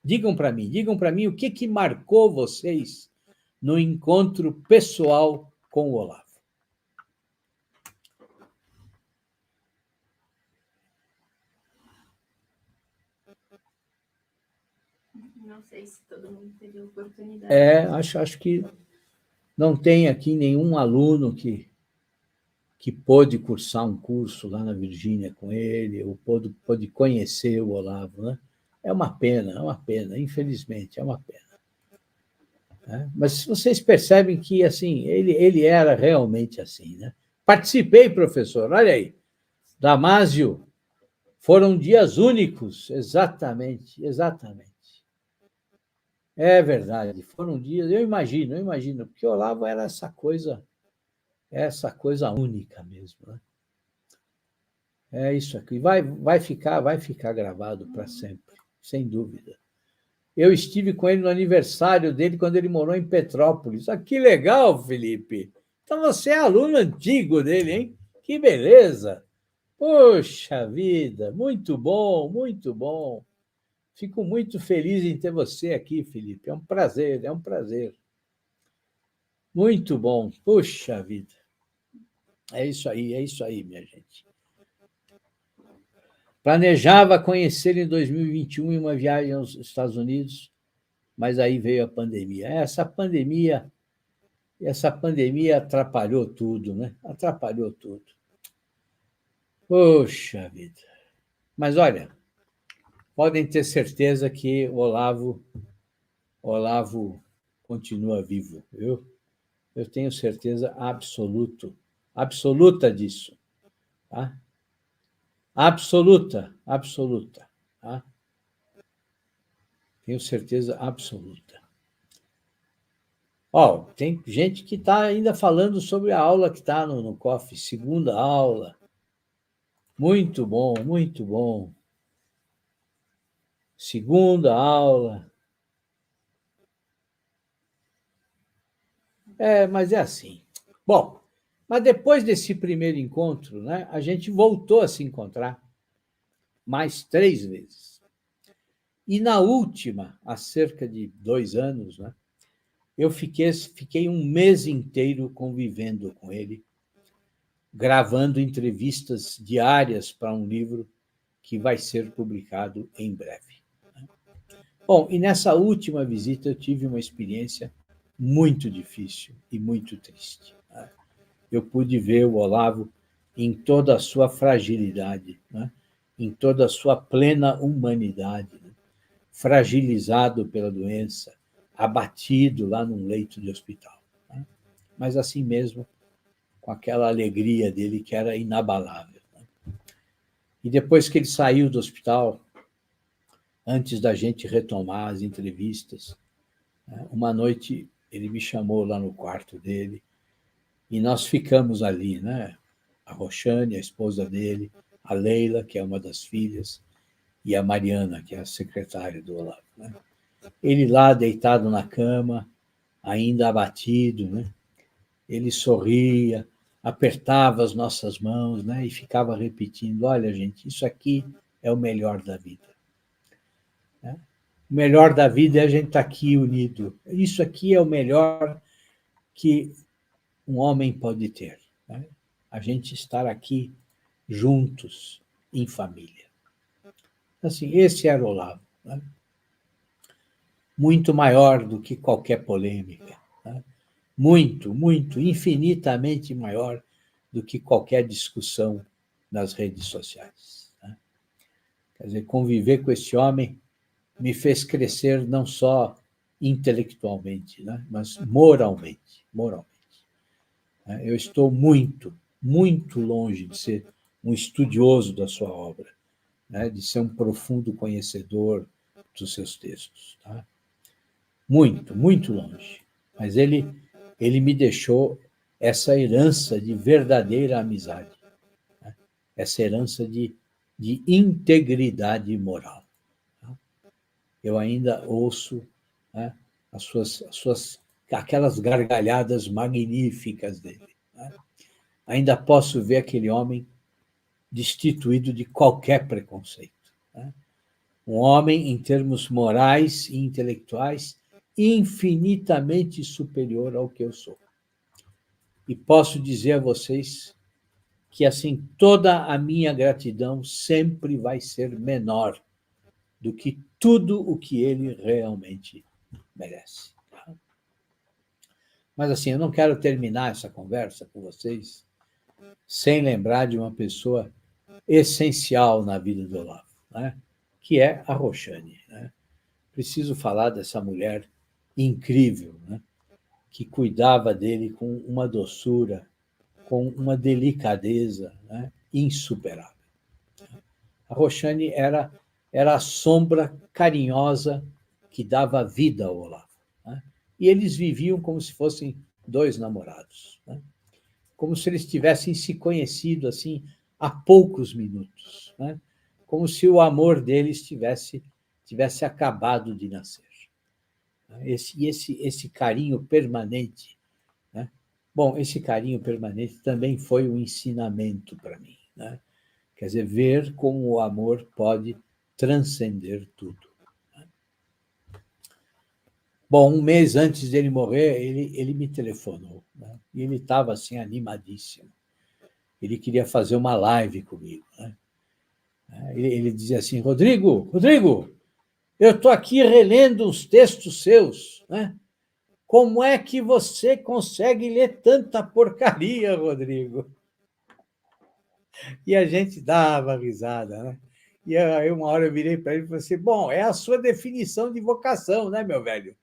Digam para mim o que marcou vocês no encontro pessoal com o Olavo. Não sei se todo mundo teve a oportunidade. Acho que não tem aqui nenhum aluno que pôde cursar um curso lá na Virgínia com ele, ou pôde conhecer o Olavo. Né? É uma pena, infelizmente, é uma pena. Né? Mas vocês percebem que assim ele era realmente assim. Né? Participei, professor, olha aí, Damásio, foram dias únicos, exatamente. É verdade, foram dias, eu imagino, porque o Olavo era essa coisa única mesmo. Né? É isso aqui, vai ficar gravado para sempre, sem dúvida. Eu estive com ele no aniversário dele quando ele morou em Petrópolis. Que legal, Felipe! Então você é aluno antigo dele, hein? Que beleza! Poxa vida, muito bom, muito bom. Fico muito feliz em ter você aqui, Felipe. É um prazer, é um prazer. Muito bom. Puxa vida. É isso aí, minha gente. Planejava conhecer em 2021 em uma viagem aos Estados Unidos, mas aí veio a pandemia. Essa pandemia atrapalhou tudo, né? Atrapalhou tudo. Poxa vida. Mas olha, podem ter certeza que o Olavo continua vivo, viu? Eu tenho certeza absoluta disso. Tá? absoluta, absoluta. Tá? Tenho certeza absoluta. Ó, tem gente que está ainda falando sobre a aula que está no COF, segunda aula. Muito bom, muito bom. Segunda aula. Mas é assim. Bom, mas depois desse primeiro encontro, né, a gente voltou a se encontrar mais 3 vezes. E na última, há cerca de 2 anos, né, eu fiquei um mês inteiro convivendo com ele, gravando entrevistas diárias para um livro que vai ser publicado em breve. Bom, e nessa última visita eu tive uma experiência muito difícil e muito triste. Eu pude ver o Olavo em toda a sua fragilidade, né? Em toda a sua plena humanidade, né? Fragilizado pela doença, abatido lá num leito de hospital. Né? Mas assim mesmo, com aquela alegria dele que era inabalável. Né? E depois que ele saiu do hospital, antes da gente retomar as entrevistas, né? Uma noite ele me chamou lá no quarto dele e nós ficamos ali, né? A Roxane, a esposa dele, a Leila, que é uma das filhas, e a Mariana, que é a secretária do Olavo. Né? Ele lá deitado na cama, ainda abatido, né? Ele sorria, apertava as nossas mãos, né? E ficava repetindo: olha, gente, isso aqui é o melhor da vida. Né? O melhor da vida é a gente estar aqui unido. Isso aqui é o melhor que um homem pode ter. Né? A gente estar aqui juntos, em família. Assim, esse era o Olavo. Né? Muito maior do que qualquer polêmica. Né? Muito, muito, infinitamente maior do que qualquer discussão nas redes sociais. Né? Quer dizer, conviver com esse homem me fez crescer não só intelectualmente, né? Mas moralmente, moralmente. Eu estou muito, muito longe de ser um estudioso da sua obra, né? De ser um profundo conhecedor dos seus textos. Tá? Muito, muito longe. Mas ele me deixou essa herança de verdadeira amizade, né? Essa herança de integridade moral. Tá? Eu ainda ouço, né, aquelas gargalhadas magníficas dele. Né? Ainda posso ver aquele homem destituído de qualquer preconceito. Né? Um homem, em termos morais e intelectuais, infinitamente superior ao que eu sou. E posso dizer a vocês que, assim, toda a minha gratidão sempre vai ser menor do que tudo o que ele realmente merece. Mas, assim, eu não quero terminar essa conversa com vocês sem lembrar de uma pessoa essencial na vida do Olavo, né? Que é a Roxane. Né? Preciso falar dessa mulher incrível, né? Que cuidava dele com uma doçura, com uma delicadeza, né? Insuperável. A Roxane era a sombra carinhosa que dava vida ao Olavo. Né? E eles viviam como se fossem 2 namorados. Né? Como se eles tivessem se conhecido assim há poucos minutos. Né? Como se o amor deles tivesse acabado de nascer. Esse carinho permanente. Né? Bom, esse carinho permanente também foi um ensinamento para mim. Né? Quer dizer, ver como o amor pode transcender tudo. Bom, um mês antes dele morrer, ele me telefonou. Né? E ele estava assim, animadíssimo. Ele queria fazer uma live comigo. Né? Ele dizia assim: Rodrigo, eu estou aqui relendo os textos seus. Né? Como é que você consegue ler tanta porcaria, Rodrigo? E a gente dava risada, né? E aí uma hora eu virei para ele e falei assim: bom, é a sua definição de vocação, né, meu velho?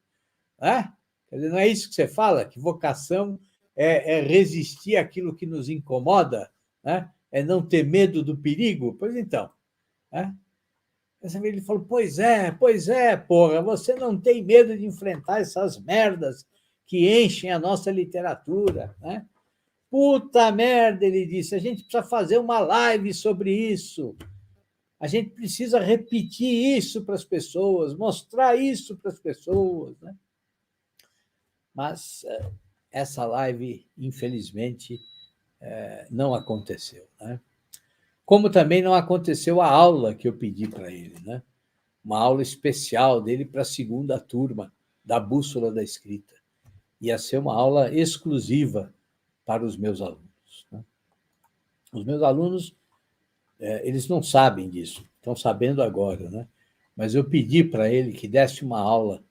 É? Quer dizer, não é isso que você fala? Que vocação é resistir àquilo que nos incomoda, né? é não ter medo do perigo? Pois então. Né? Ele falou, pois é, porra, você não tem medo de enfrentar essas merdas que enchem a nossa literatura, né? Puta merda, ele disse, a gente precisa fazer uma live sobre isso. A gente precisa repetir isso para as pessoas, mostrar isso para as pessoas, né? Mas essa live, infelizmente, não aconteceu, né? Como também não aconteceu a aula que eu pedi para ele, né? Uma aula especial dele para a segunda turma da Bússola da Escrita. Ia ser uma aula exclusiva para os meus alunos, né? Os meus alunos, eles não sabem disso, estão sabendo agora, né? Mas eu pedi para ele que desse uma aula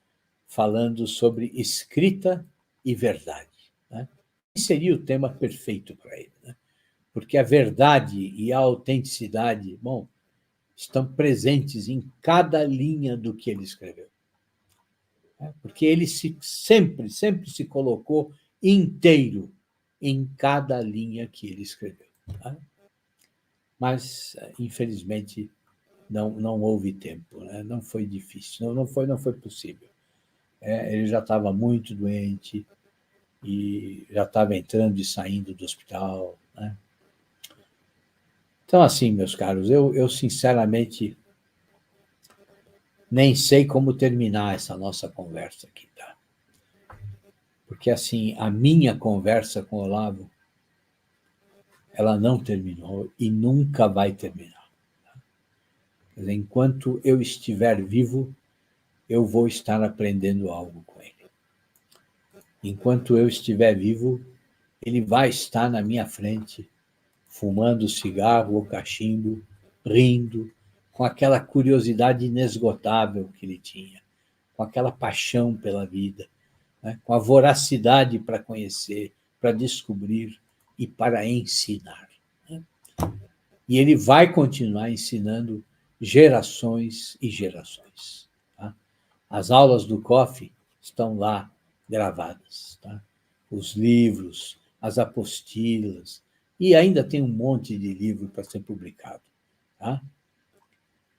falando sobre escrita e verdade, né? E seria o tema perfeito para ele, né? Porque a verdade e a autenticidade, bom, estão presentes em cada linha do que ele escreveu. Porque ele sempre se colocou inteiro em cada linha que ele escreveu. Tá? Mas, infelizmente, não houve tempo, né? Não foi difícil, não foi possível. Ele já estava muito doente e já estava entrando e saindo do hospital, né? Então, assim, meus caros, eu sinceramente nem sei como terminar essa nossa conversa aqui, tá? Porque, assim, a minha conversa com o Olavo, ela não terminou e nunca vai terminar. Quer dizer, enquanto eu estiver vivo, eu vou estar aprendendo algo com ele. Enquanto eu estiver vivo, ele vai estar na minha frente, fumando cigarro ou cachimbo, rindo, com aquela curiosidade inesgotável que ele tinha, com aquela paixão pela vida, né? Com a voracidade para conhecer, para descobrir e para ensinar, né? E ele vai continuar ensinando gerações e gerações. Tá? As aulas do COF estão lá gravadas. Tá? Os livros, as apostilas, e ainda tem um monte de livro para ser publicado. Tá?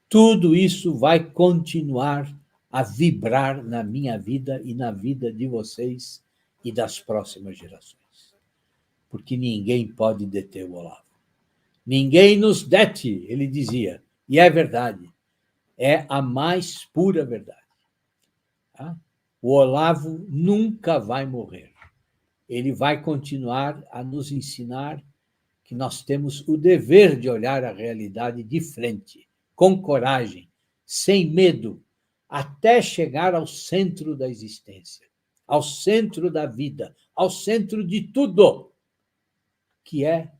Tudo isso vai continuar a vibrar na minha vida e na vida de vocês e das próximas gerações. Porque ninguém pode deter o Olavo. Ninguém nos dete, ele dizia. E é verdade. É a mais pura verdade. Tá? O Olavo nunca vai morrer. Ele vai continuar a nos ensinar que nós temos o dever de olhar a realidade de frente, com coragem, sem medo, até chegar ao centro da existência, ao centro da vida, ao centro de tudo, que é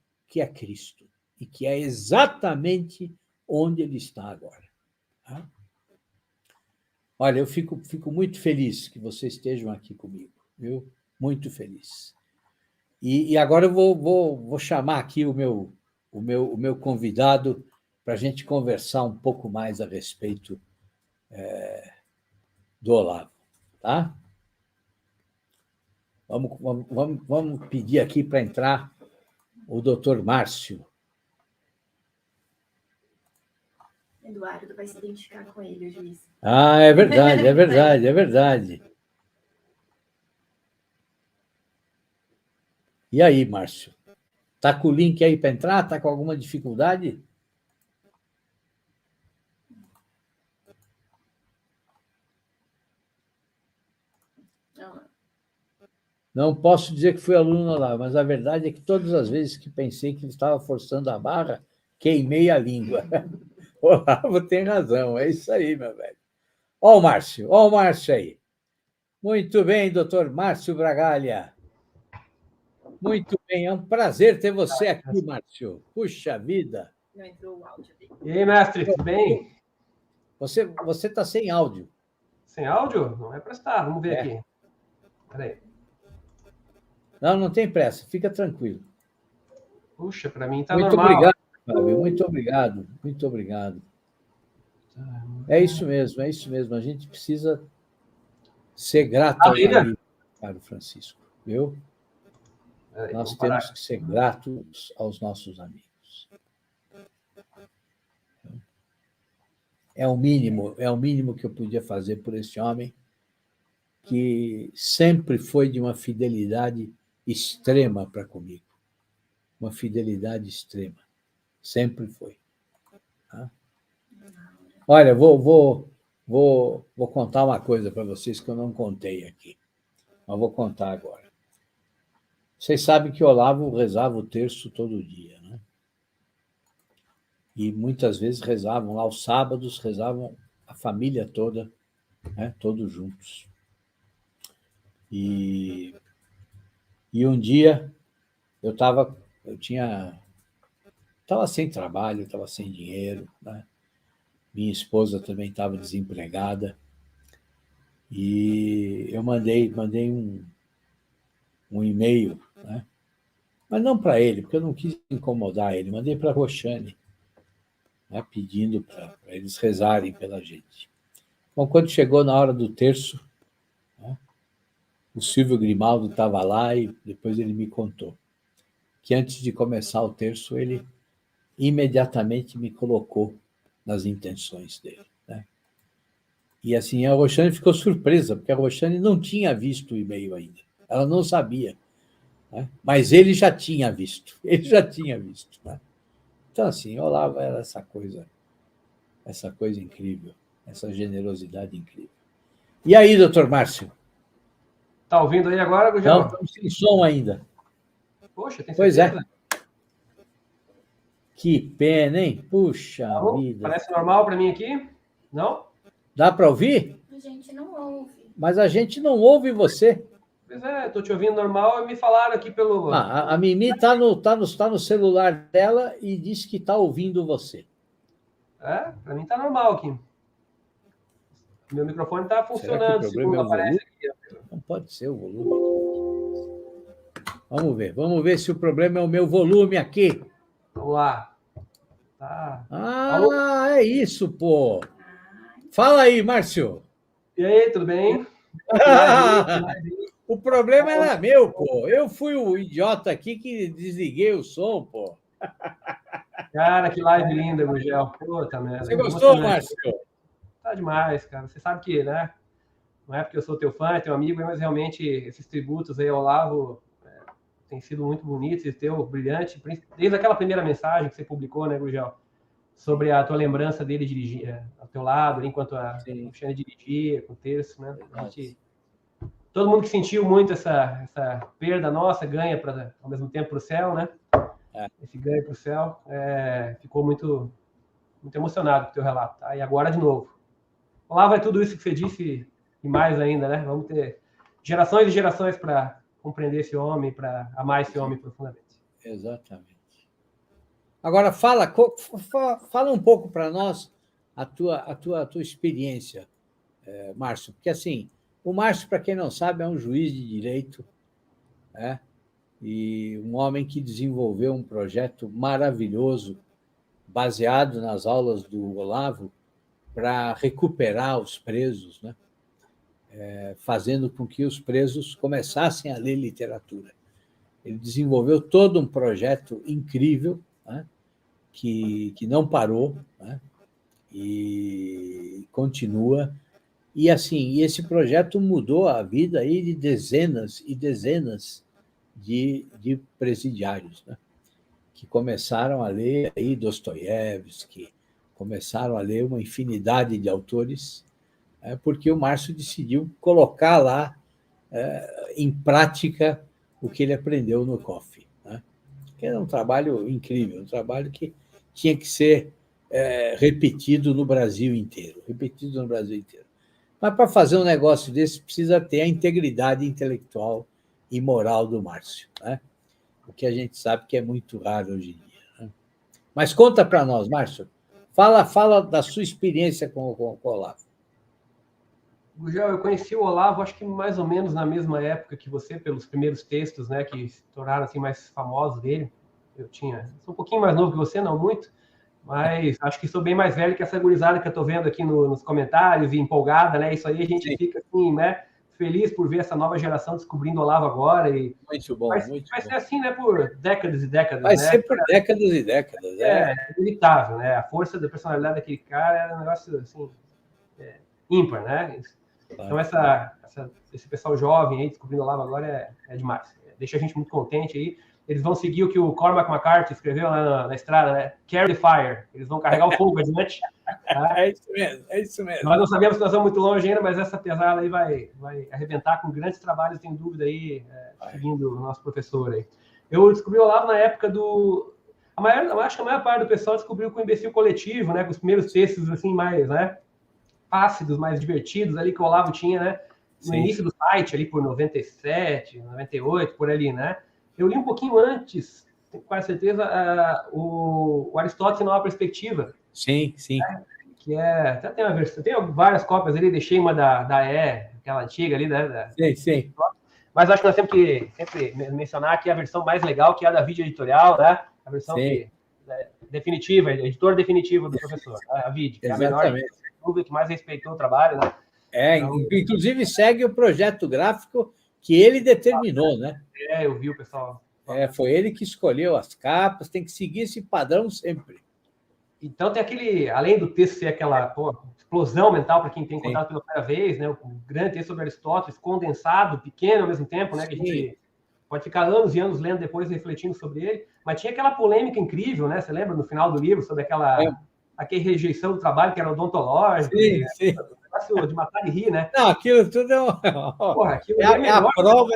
Cristo, e que é exatamente onde ele está agora. Tá? Olha, eu fico muito feliz que vocês estejam aqui comigo, viu? Muito feliz. E agora eu vou chamar aqui o meu convidado para a gente conversar um pouco mais a respeito do Olavo. Tá? Vamos pedir aqui para entrar o doutor Márcio. Eduardo vai se identificar com ele, o juiz. Ah, é verdade, é verdade, é verdade. E aí, Márcio? Está com o link aí para entrar? Está com alguma dificuldade? Não posso dizer que fui aluno lá, mas a verdade é que todas as vezes que pensei que estava forçando a barra, queimei a língua. O Olavo tem razão, é isso aí, meu velho. Ó o Márcio aí. Muito bem, doutor Márcio Bragalha. Muito bem, é um prazer ter você aqui, Márcio. Puxa vida. Não entrou o áudio dele. E aí, mestre, tudo bem? Você está sem áudio. Sem áudio? Não vai prestar, vamos ver aqui. Peraí. Não tem pressa, fica tranquilo. Puxa, para mim está muito normal. Obrigado, Fábio, muito obrigado, muito obrigado. É isso mesmo, a gente precisa ser grato aos amigos, caro Francisco, viu? Peraí, nós temos que ser gratos aos nossos amigos. anos. É o mínimo que eu podia fazer por esse homem, que sempre foi de uma fidelidade extrema para comigo. Uma fidelidade extrema. Sempre foi. Tá? Olha, vou contar uma coisa para vocês que eu não contei aqui, mas vou contar agora. Vocês sabem que o Olavo rezava o terço todo dia, né? E muitas vezes rezavam lá, aos sábados, rezavam a família toda, né? Todos juntos. E um dia eu estava sem trabalho, estava sem dinheiro, né? Minha esposa também estava desempregada, e eu mandei um e-mail, né? Mas não para ele, porque eu não quis incomodar ele, mandei para a Roxane, né? Pedindo para eles rezarem pela gente. Bom, quando chegou na hora do terço, né? O Silvio Grimaldo estava lá e depois ele me contou que antes de começar o terço, ele imediatamente me colocou nas intenções dele, né? E assim, a Roxane ficou surpresa, porque a Roxane não tinha visto o e-mail ainda. Ela não sabia, né? Mas ele já tinha visto. Né? Então, assim, Olavo era essa coisa incrível, essa generosidade incrível. E aí, doutor Márcio? Tá ouvindo aí agora, Gugel? Não, estamos sem som ainda. Poxa, tem certeza? Pois é. Que pena, hein? Puxa vida. Parece normal para mim aqui? Não? Dá para ouvir? A gente não ouve. Mas a gente não ouve você. Pois é, estou te ouvindo normal e me falaram aqui pelo... A Mimi está no celular dela e disse que está ouvindo você. É, para mim está normal aqui. Meu microfone está funcionando, segundo aparece aqui. Não pode ser o volume. Vamos ver se o problema é o meu volume aqui. Vamos lá. Tá. É isso, pô. Fala aí, Márcio. E aí, tudo bem? O problema era meu, pô. Eu fui o idiota aqui que desliguei o som, pô. Cara, que live linda, Gugel. Puta merda. Você gostou, Márcio? Tá demais, cara. Você sabe que, né? Não é porque eu sou teu fã, teu amigo, mas realmente esses tributos aí ao Olavo têm sido muito bonitos, e teu brilhante, desde aquela primeira mensagem que você publicou, né, Gugel? Sobre a tua lembrança dele dirigir ao teu lado, enquanto a Luciana dirigia, com o texto, né? Todo mundo que sentiu muito essa perda nossa, ganha ao mesmo tempo para o céu, né? Esse ganho para o céu, ficou muito, muito emocionado com o teu relato. Tá? E agora, de novo. Olavo é tudo isso que você disse e mais ainda, né? Vamos ter gerações e gerações para compreender esse homem, para amar esse homem profundamente. Exatamente. Agora, fala um pouco para nós a tua experiência, Márcio, porque, assim, o Márcio, para quem não sabe, é um juiz de direito, né? E um homem que desenvolveu um projeto maravilhoso, baseado nas aulas do Olavo, para recuperar os presos, né? Fazendo com que os presos começassem a ler literatura. Ele desenvolveu todo um projeto incrível, né? que não parou, né? E continua. E, assim, esse projeto mudou a vida aí de dezenas e dezenas de presidiários, né? Que começaram a ler aí Dostoiévski, começaram a ler uma infinidade de autores, porque o Márcio decidiu colocar lá em prática o que ele aprendeu no COF, né? Que era um trabalho incrível, um trabalho que tinha que ser repetido no Brasil inteiro. Mas, para fazer um negócio desse, precisa ter a integridade intelectual e moral do Márcio, né? O que a gente sabe que é muito raro hoje em dia, né? Mas conta para nós, Márcio. Fala da sua experiência com o Olavo. Gugel, eu conheci o Olavo, acho que mais ou menos na mesma época que você, pelos primeiros textos, né, que se tornaram assim, mais famosos dele. Sou um pouquinho mais novo que você, não muito, mas acho que sou bem mais velho que essa gurizada que eu estou vendo aqui nos comentários e empolgada, né? Isso aí a gente fica assim, né? feliz por ver essa nova geração descobrindo o Olavo agora. E Muito bom, vai ser assim, né, por décadas e décadas. Vai né? ser por décadas e décadas. É inevitável, né? A força da personalidade daquele cara é um negócio, assim, ímpar, né? Então, esse pessoal jovem aí, descobrindo o Olavo agora, é demais. Deixa a gente muito contente aí. Eles vão seguir o que o Cormac McCarthy escreveu lá na estrada, né? Carry the fire. Eles vão carregar o fogo adiante. Tá? É isso mesmo, é isso mesmo. Nós não sabemos que nós vamos muito longe ainda, mas essa pesada aí vai arrebentar com grandes trabalhos, sem dúvida, aí, seguindo o nosso professor aí. Eu descobri o Olavo na época do... Eu acho que a maior parte do pessoal descobriu com o Imbecil Coletivo, né? Com os primeiros textos, assim, mais, né? Ácidos, mais divertidos ali que o Olavo tinha, né? No início do site, ali por 97, 98, por ali, né? Eu li um pouquinho antes, tenho quase certeza, o Aristóteles Nova Perspectiva. Sim. Né? Que até tem uma versão, tem várias cópias ali, deixei uma da aquela antiga ali, né? Sim. Mas acho que nós temos que sempre mencionar que a versão mais legal, que é a da vídeo editorial, né? A versão definitiva, editor definitivo do professor, a vídeo, que é a melhor dúvida, que mais respeitou o trabalho, né? Então, inclusive segue o projeto gráfico que ele determinou, né? Eu vi o pessoal. Foi ele que escolheu as capas, tem que seguir esse padrão sempre. Então tem aquele, além do texto ser aquela explosão mental para quem tem contato pela primeira vez, né? O grande texto sobre Aristóteles, condensado, pequeno ao mesmo tempo, né? Que a gente pode ficar anos e anos lendo depois, refletindo sobre ele. Mas tinha aquela polêmica incrível, né? Você lembra no final do livro sobre aquela rejeição do trabalho que era odontológico? Sim. Negócio de matar e rir, né? Não, aquilo tudo é a prova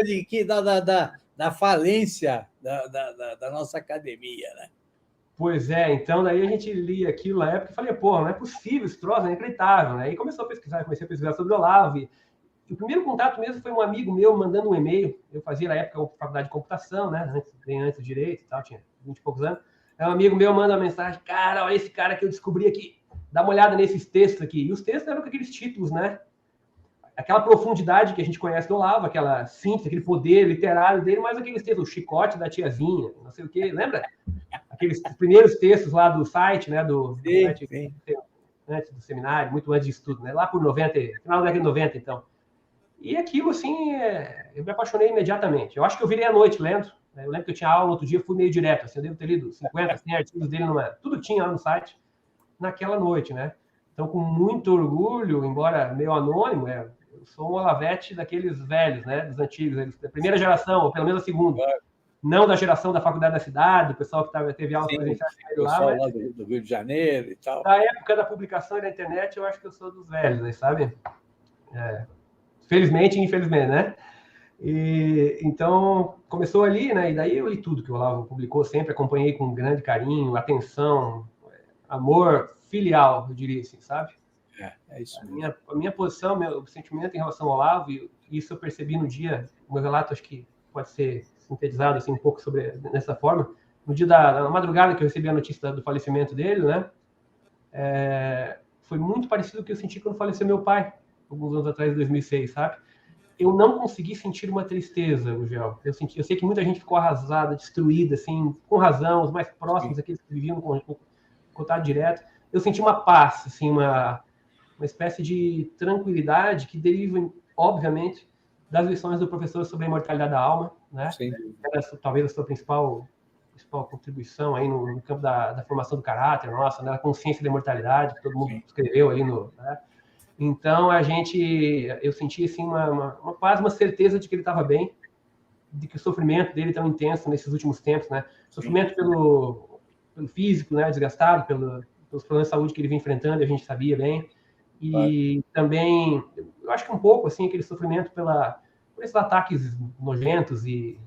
da falência da nossa academia, né? Pois é, então daí a gente lia aquilo na época e falei, não é possível esse troço, é inacreditável, né? E comecei a pesquisar sobre o Olavo. E o primeiro contato mesmo foi um amigo meu mandando um e-mail. Eu fazia na época a faculdade de computação, né? Bem antes do direito e tal, tinha 20 e poucos anos. Aí um amigo meu manda uma mensagem, cara, olha esse cara que eu descobri aqui, dá uma olhada nesses textos aqui. E os textos eram com aqueles títulos, né? Aquela profundidade que a gente conhece do Olavo, aquela síntese, aquele poder literário dele, mas aqueles textos, o chicote da tiazinha, não sei o quê, lembra? Aqueles primeiros textos lá do site, né? Do site, antes do seminário, muito antes disso tudo, né? Lá por 90, final da década de 90, então. E aquilo, assim, eu me apaixonei imediatamente. Eu acho que eu virei à noite lendo. Né? Eu lembro que eu tinha aula no outro dia, fui meio direto, assim, eu devo ter lido 50, 100 artigos dele, tudo tinha lá no site, naquela noite, né? Então, com muito orgulho, embora meio anônimo, eu sou um Olavete daqueles velhos, né? Dos antigos, da primeira geração, ou pelo menos a segunda. Não da geração da Faculdade da Cidade, o pessoal que teve aulas presenciais lá. Mas lá do Rio de Janeiro e tal. Da época da publicação e da internet, eu acho que eu sou dos velhos, né, sabe? Felizmente e infelizmente, né? E, então, começou ali, né? E daí eu li tudo que o Olavo publicou, sempre acompanhei com grande carinho, atenção, amor filial, eu diria assim, sabe? É isso mesmo. A minha posição, meu sentimento em relação ao Olavo, e isso eu percebi no dia, o meu relato acho que pode ser sintetizado assim, um pouco nessa forma. No dia na madrugada que eu recebi a notícia do falecimento dele, né? Foi muito parecido com o que eu senti quando faleceu meu pai, alguns anos atrás, em 2006, sabe? Eu não consegui sentir uma tristeza, Gugel. Eu sei que muita gente ficou arrasada, destruída, assim, com razão, os mais próximos, aqueles que viviam com contato direto. Eu senti uma paz, assim, uma espécie de tranquilidade que deriva, obviamente, das lições do professor sobre a imortalidade da alma, né? Talvez a sua principal contribuição aí no campo da formação do caráter, nossa, né? A consciência da imortalidade, que todo mundo escreveu ali né? Então, eu senti, assim, uma paz, uma certeza de que ele estava bem, de que o sofrimento dele tão intenso nesses últimos tempos, né? Sofrimento pelo físico, né? Desgastado, pelos problemas de saúde que ele vem enfrentando, a gente sabia bem. E também, eu acho que um pouco, assim, aquele sofrimento por esses ataques nojentos e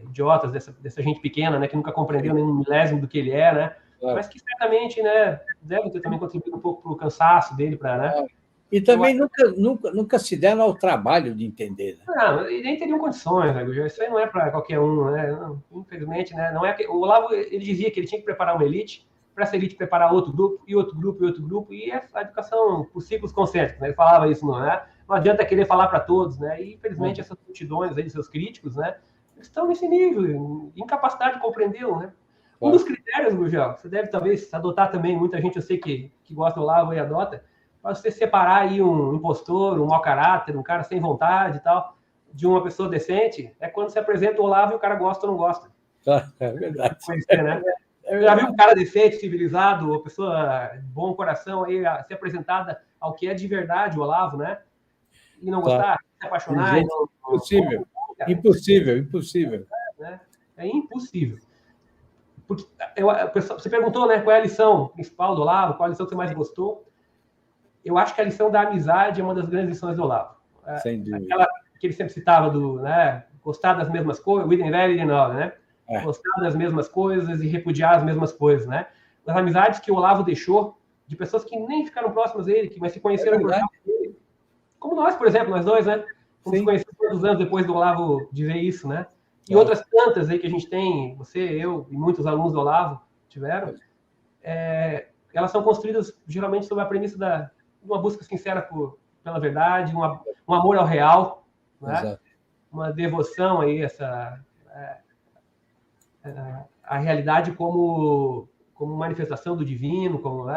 idiotas dessa gente pequena, né? Que nunca compreendeu nenhum milésimo do que ele é, né? Mas que certamente, né? Deve ter também contribuído um pouco para o cansaço dele, né? E também nunca se deram ao trabalho de entender. Né? Não, e nem teriam condições, né? Isso aí não é para qualquer um, né? Não, infelizmente, né? Não é que o Olavo, ele dizia que ele tinha que preparar uma elite, para essa elite preparar outro grupo, e outro grupo, e outro grupo, e a educação por ciclos concêntricos, né? Ele falava isso, não é? Não adianta querer falar para todos, né? E, infelizmente, essas multidões aí, seus críticos, né? Estão nesse nível, incapacidade de compreendê-lo, né? Um dos critérios, Gugel, você deve talvez adotar também, muita gente eu sei que gosta do Olavo e adota, para você separar aí um impostor, um mau caráter, um cara sem vontade e tal, de uma pessoa decente, é quando você apresenta o Olavo e o cara gosta ou não gosta. É verdade. Conhecer, né? Já viu um cara decente, civilizado, uma pessoa de bom coração aí ser apresentada ao que é de verdade o Olavo, né? E não gostar, se apaixonar. Impossível. Impossível, impossível. Né? É impossível. Porque você perguntou, né, qual é a lição principal do Olavo, qual a lição que você mais gostou? Eu acho que a lição da amizade é uma das grandes lições do Olavo. Sem dúvida. Aquela que ele sempre citava do, né, gostar das mesmas coisas, Widen Velho e Nova, né? Gostar das mesmas coisas e repudiar as mesmas coisas, né? As amizades que o Olavo deixou de pessoas que nem ficaram próximas dele, mas se conheceram por causa dele. Como nós, por exemplo, nós dois, né? Como se conhecemos todos os anos depois do Olavo dizer isso, né? E outras tantas aí que a gente tem, você, eu e muitos alunos do Olavo tiveram, elas são construídas geralmente sob a premissa de uma busca sincera pela verdade, um amor ao real, né? Uma devoção aí a realidade como manifestação do divino, como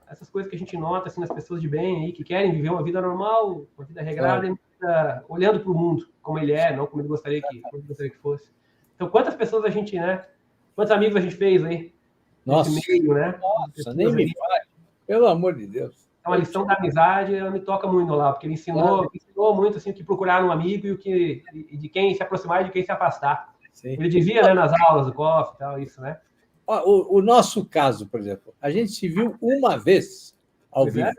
essas coisas que a gente nota assim, nas pessoas de bem aí, que querem viver uma vida normal, uma vida regrada, olhando para o mundo como ele é, não como ele gostaria que fosse. Então, quantas pessoas a gente, né? Quantos amigos a gente fez aí? Nossa, nesse meio, né? Nossa, nem me fale. Pelo amor de Deus. Então, a lição da amizade me toca muito lá, porque ele ensinou muito assim, o que procurar um amigo e de quem se aproximar e de quem se afastar. Sim. Ele dizia, né, nas aulas do COF e tal, isso, né? O nosso caso, por exemplo, a gente se viu uma vez ao vivo.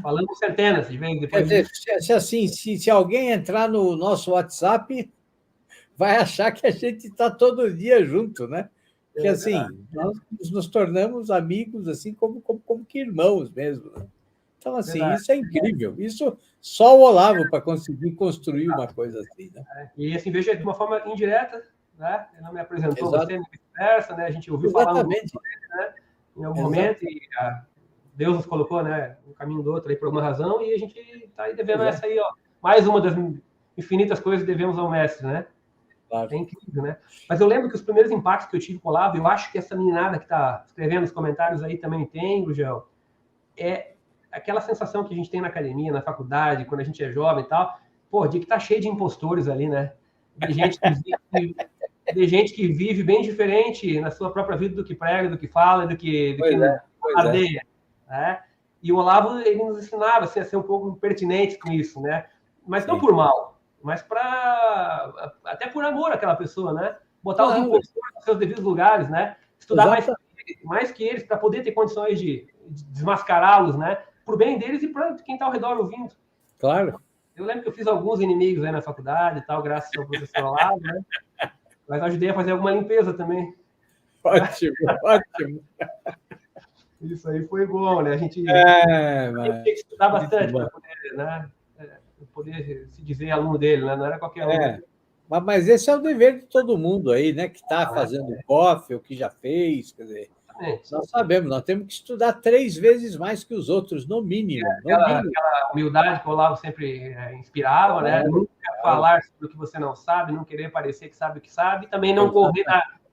Falando centenas de vezes depois. Quer dizer, se alguém entrar no nosso WhatsApp, vai achar que a gente está todo dia junto, né? Porque assim, nós nos tornamos amigos assim como que irmãos mesmo. Né? Então, assim, isso é incrível. Isso só o Olavo para conseguir construir uma coisa assim. Né? E assim, veja de uma forma indireta, né? Ele não me apresentou você, vice-versa, né? A gente ouviu falar dele, né? Em algum momento, e Deus nos colocou, né, no caminho do outro aí por alguma razão, e a gente está aí devendo essa aí, ó. Mais uma das infinitas coisas que devemos ao mestre, né? Claro. É incrível, né? Mas eu lembro que os primeiros impactos que eu tive com o Olavo, eu acho que essa meninada que está escrevendo nos comentários aí também tem, Gugel, é aquela sensação que a gente tem na academia, na faculdade, quando a gente é jovem e tal, de que tá cheio de impostores ali, né? De gente que vive bem diferente na sua própria vida do que prega, do que fala, do que ardeia, né? E o Olavo, ele nos ensinava assim, a ser um pouco pertinente com isso, né? Mas não por mal, mas até por amor àquela pessoa, né? Botar os impostores nos seus devidos lugares, né? Estudar mais que eles para poder ter condições de desmascará-los, né? Por bem deles e para quem está ao redor ouvindo. Claro. Eu lembro que eu fiz alguns inimigos aí na faculdade e tal, graças ao professor Olavo, né? Mas ajudei a fazer alguma limpeza também. Ótimo, ótimo. Isso aí foi bom, né? A gente tinha que estudar bastante para poder, né? Poder se dizer aluno dele, né? Não era qualquer aluno. Mas esse é o dever de todo mundo aí, né? Que está fazendo COF, ou que já fez, quer dizer, nós sabemos, nós temos que estudar 3 vezes mais que os outros, no mínimo. Aquela humildade que o Olavo sempre inspirava, né? Nunca falar sobre o que você não sabe, não querer parecer que sabe o que sabe, e também não correr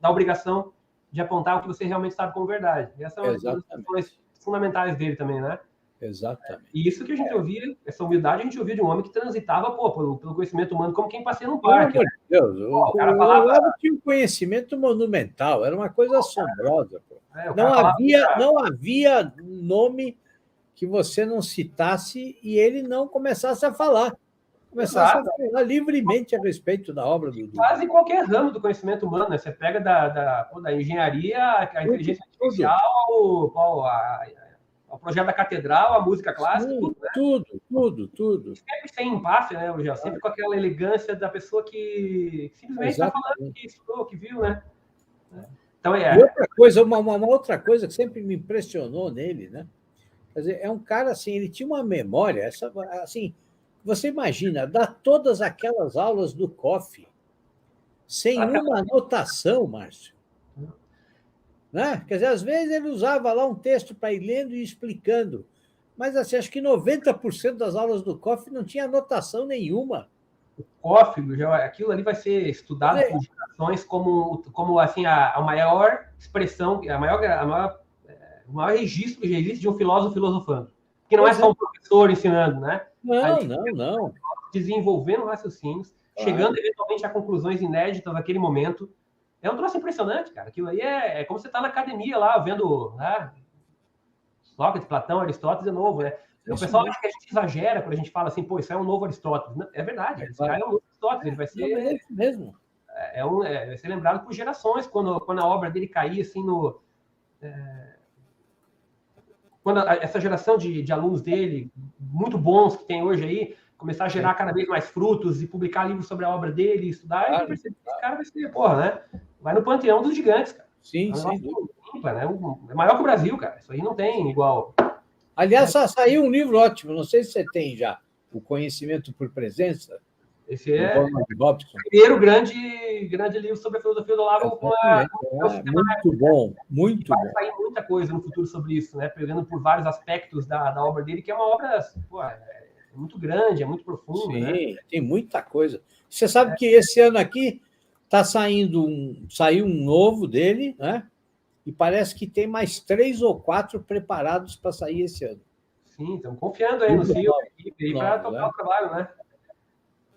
da obrigação de apontar o que você realmente sabe como verdade. E essa é uma das questões fundamentais dele também, né? Exatamente. E isso que a gente ouvia, essa humildade, a gente ouvia de um homem que transitava pelo conhecimento humano como quem passeia num parque. Meu Deus, o cara falava... tinha um conhecimento monumental, era uma coisa assombrosa. Não havia nome que você não citasse e ele não começasse a falar. Começasse a falar livremente a respeito da obra do... Quase qualquer ramo do conhecimento humano, né? Você pega da engenharia, a inteligência artificial, ao projeto da catedral, a música clássica, tudo, né? Tudo. Sempre sem empáfia, né, Gugel? Sempre com aquela elegância da pessoa que simplesmente está falando que estudou, que viu, né? Então, E outra coisa, uma outra coisa que sempre me impressionou nele, né? Quer dizer, é um cara assim, ele tinha uma memória, assim, você imagina, dar todas aquelas aulas do COF sem uma anotação, Márcio. Né? Quer dizer, às vezes ele usava lá um texto para ir lendo e explicando, mas assim, acho que 90% das aulas do COF não tinha anotação nenhuma. O COF, aquilo ali vai ser estudado por gerações como assim, a maior expressão, o maior registro que já existe de um filósofo filosofando. Que não é só um professor ensinando, né? Não. Desenvolvendo raciocínios, chegando eventualmente a conclusões inéditas naquele momento. É um troço impressionante, cara. Aquilo aí é como você tá na academia lá, vendo, né? Sócrates, Platão, Aristóteles de novo, né? O pessoal acha que a gente exagera quando a gente fala assim, pô, isso é um novo Aristóteles. Não, é verdade, esse cara é um novo Aristóteles, ele vai ser... Não, é isso mesmo. Vai ser lembrado por gerações, quando a obra dele cair, assim, quando essa geração de alunos dele, muito bons que tem hoje aí, começar a gerar cada vez mais frutos e publicar livros sobre a obra dele, estudar, claro, esse cara vai ser, porra, né? Vai no panteão dos gigantes, cara. Sim, sim. É maior que o Brasil, cara. Isso aí não tem igual. Aliás, saiu um livro ótimo, não sei se você tem já, O Conhecimento por Presença. Esse é o primeiro grande livro sobre a filosofia do Olavo. Muito bom, muito bom. Vai sair muita coisa no futuro sobre isso, né? Pegando por vários aspectos da obra dele, que é uma obra muito grande, é muito profunda. Sim, né? Tem muita coisa. Você sabe que esse ano aqui saiu um novo dele, né? E parece que tem mais 3 ou 4 preparados para sair esse ano. Sim, estamos confiando aí no Silvio para tocar o trabalho, né?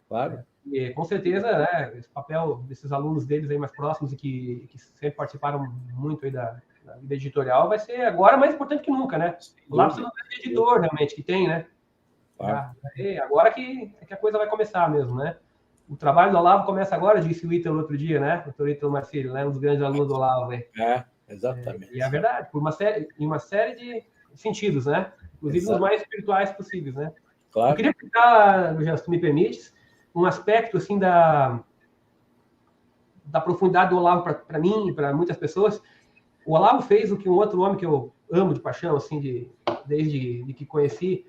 Claro. E, com certeza, né, esse papel desses alunos deles aí mais próximos e que sempre participaram muito aí da vida editorial vai ser agora mais importante que nunca, né? O Lápis é um grande editor, realmente, que tem, né? Claro. Agora que a coisa vai começar mesmo, né? O trabalho do Olavo começa agora, disse o Ítalo outro dia, né? O Dr. Ítalo Marcílio, né? Um dos grandes alunos do Olavo. Exatamente. E é verdade, em uma série de sentidos, né? Inclusive os mais espirituais possíveis, né? Claro. Eu queria explicar, já se tu me permites, um aspecto assim da profundidade do Olavo para mim e para muitas pessoas. O Olavo fez o que um outro homem que eu amo de paixão, assim, desde que conheci,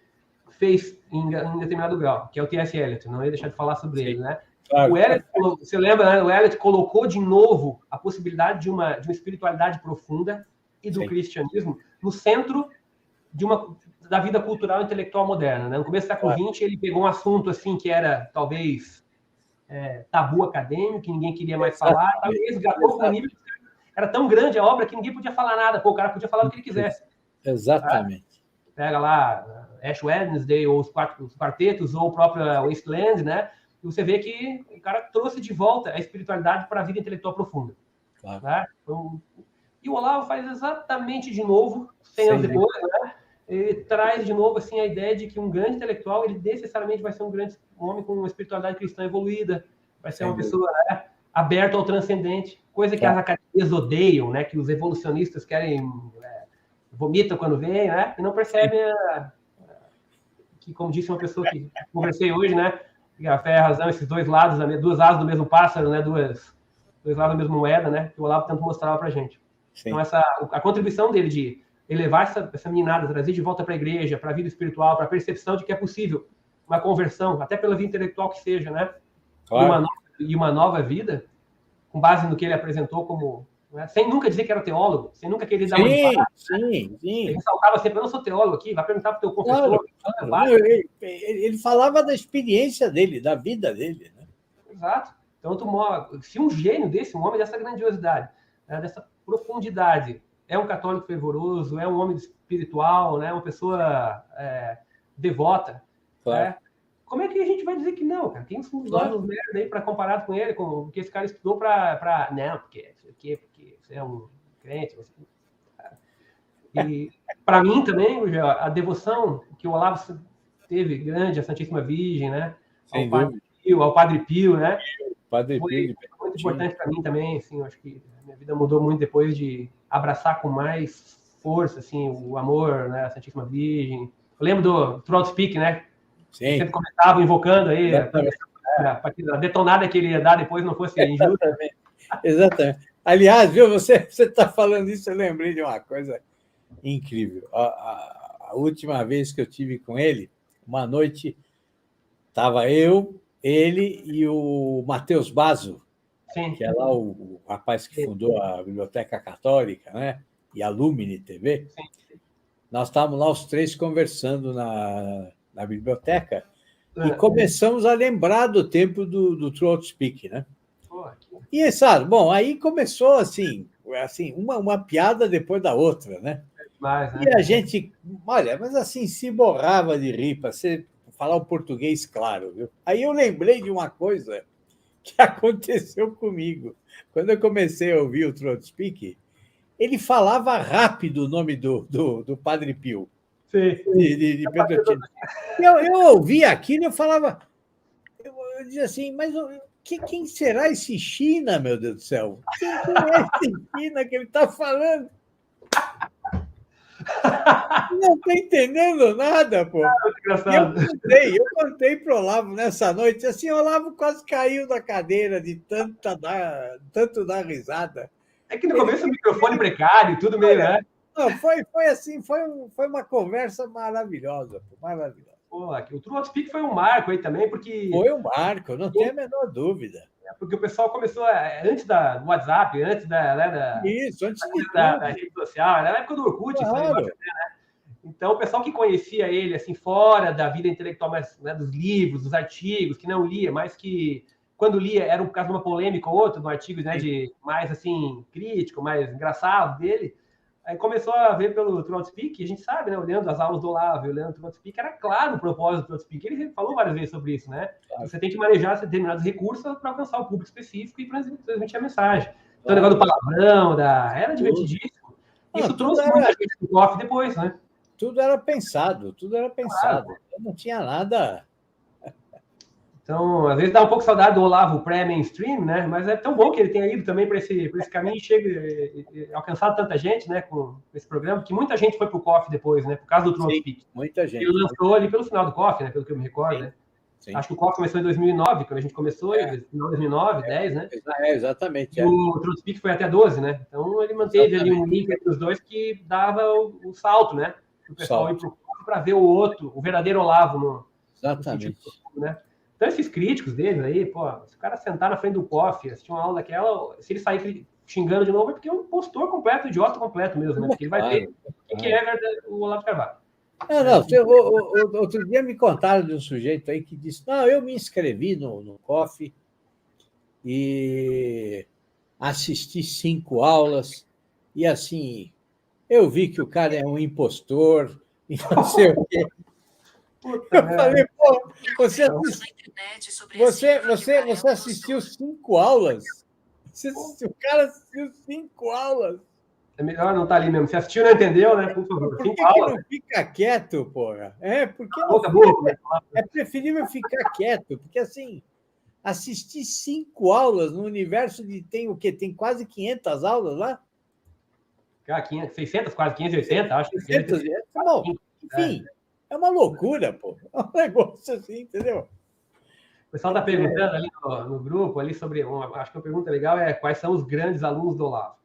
fez em determinado grau, que é o T.S. Eliot. Não ia deixar de falar sobre ele, né? Claro. O Eliot, você lembra, né? O Eliot colocou de novo a possibilidade de uma espiritualidade profunda e do cristianismo no centro da vida cultural e intelectual moderna, né? No começo do século XX, ele pegou um assunto assim que era talvez tabu acadêmico, que ninguém queria mais falar, talvez resgatou com um nível que era tão grande a obra que ninguém podia falar nada. Pô, o cara podia falar o que ele quisesse. Exatamente. Tá? Pega lá Ash Wednesday, ou os quartetos, ou o próprio Wasteland, né? E você vê que o cara trouxe de volta a espiritualidade para a vida intelectual profunda. Claro. Tá? Então, e o Olavo faz exatamente de novo, 100 anos depois, né? Ele traz de novo assim a ideia de que um grande intelectual, ele necessariamente vai ser um grande homem com uma espiritualidade cristã evoluída, vai ser uma pessoa, né, aberta ao transcendente, coisa que as academias odeiam, né, que os evolucionistas querem, vomitam quando vem, né, e não percebem que, como disse uma pessoa que conversei hoje, né, a fé e a razão, esses dois lados, duas asas do mesmo pássaro, né, dois lados da mesma moeda, né, que o Olavo tanto mostrava pra gente. Sim. Então a contribuição dele de elevar essa meninada, trazer de volta para a igreja, para a vida espiritual, para a percepção de que é possível uma conversão, até pela vida intelectual que seja, né? Claro. E uma nova vida, com base no que ele apresentou como... Né? Sem nunca dizer que era teólogo, sem nunca querer dar uma espada. Sim. Ele ressaltava sempre, eu não sou teólogo aqui, vai perguntar para o teu confessor. Claro. Ele falava da experiência dele, da vida dele. Né? Exato. Então, se um gênio desse, um homem dessa grandiosidade, né, dessa profundidade, é um católico fervoroso, é um homem espiritual, né? Uma pessoa devota. Claro. Né? Como é que a gente vai dizer que não, cara? Quem somos nós nos merda aí para comparado com ele, com o que esse cara estudou para... Não, porque você é um crente. E para mim também, a devoção que o Olavo teve grande à Santíssima Virgem, né? Ao Padre Pio, né? Padre Foi Pio. muito importante para mim também, assim, eu acho que minha vida mudou muito depois de abraçar com mais força, assim, o amor, né, a Santíssima Virgem. Eu lembro do Throat Speak, né? Sim. Sempre começava invocando aí, para que a detonada que ele ia dar depois não fosse injusta. Exatamente. Aliás, viu, você está falando isso, eu lembrei de uma coisa incrível. A última vez que eu tive com ele, uma noite, estava ele e o Matheus Basso, Sim. que é lá o rapaz que fundou a Biblioteca Católica, né? E a Lumine TV. Sim. Nós estávamos lá os três conversando na biblioteca e começamos a lembrar do tempo do Throat Speak, né? E, sabe, bom, aí começou assim uma piada depois da outra, né? Mas, né? E a gente, olha, mas assim, se borrava de rir para você falar o português claro, viu? Aí eu lembrei de uma coisa que aconteceu comigo. Quando eu comecei a ouvir o Throat Speak, ele falava rápido o nome do Padre Pio, Sim. de Petrotino. Eu ouvia aquilo e eu falava, eu dizia assim, mas quem será esse China, meu Deus do céu? Quem é esse China que ele está falando? Não estou entendendo nada, pô. Muito engraçado. Eu contei para o Olavo nessa noite, assim, o Olavo quase caiu da cadeira de tanto dar risada. É que no começo o microfone precário, tudo meio, né? Não, foi assim, foi uma conversa maravilhosa, pô, maravilhosa. Pô, o True Speak foi um marco aí também, porque Foi um marco, não tem a menor dúvida. o pessoal começou antes do WhatsApp, antes Isso, antes de da tudo. rede social, era na época do Orkut, isso aí, Claro. né? Então, o pessoal que conhecia ele, assim, fora da vida intelectual, mas, né, dos livros, dos artigos, que não lia, mas que, quando lia, era por causa de uma polêmica ou outra, de um artigo, né, de mais, assim, crítico, mais engraçado dele, aí começou a ver pelo Throat Speak, e a gente sabe, né, olhando as aulas do Olavo, olhando o Throat Speak, era claro o propósito do Throat Speak, ele falou várias vezes sobre isso, né? Claro. Você tem que manejar determinados recursos para alcançar o público específico e transmitir a mensagem. Então, o negócio do palavrão, era divertidíssimo. Isso trouxe muita gente do COF depois, né? Tudo era pensado. Claro. Não tinha nada. Então, às vezes dá um pouco saudade do Olavo pré-mainstream, né? Mas é tão bom que ele tenha ido também para esse caminho e chegue alcançado tanta gente, né? Com esse programa, que muita gente foi para o COF depois, né? Por causa do Throat Speak. Muita gente. Ele lançou ali pelo final do COF, né? Pelo que eu me recordo, sim, né? Sim. Acho que o COF começou em 2009, quando a gente começou, em 2009, 10, né? Exatamente. E o Throat Speak foi até 12, né? Então, ele manteve ali um link entre os dois que dava o salto, né? O pessoal ir para o COF para ver o verdadeiro Olavo Exatamente. No né? Então, esses críticos deles aí, pô, se o cara sentar na frente do COF, assistir uma aula daquela, se ele sair xingando de novo, é porque é um impostor completo, idiota completo mesmo, né? Porque ele vai ver o que é o Olavo de Carvalho. Outro dia me contaram de um sujeito aí que disse, não, eu me inscrevi no COF e assisti 5 aulas e, assim, eu vi que o cara é um impostor e não sei o quê. Eu falei, pô, você assistiu 5 aulas? O cara assistiu 5 aulas. É melhor não estar ali mesmo. Se assistiu, não entendeu, né? Por favor. Por que não fica quieto, porra? Porque é preferível ficar quieto, porque assim, assistir 5 aulas no universo de tem o quê? Tem quase 500 aulas lá? 600, quase 580, acho que 600, bom, enfim, é uma loucura, pô. É um negócio assim, entendeu? O pessoal está perguntando ali no grupo, ali sobre, acho que uma pergunta legal é quais são os grandes alunos do Olavo.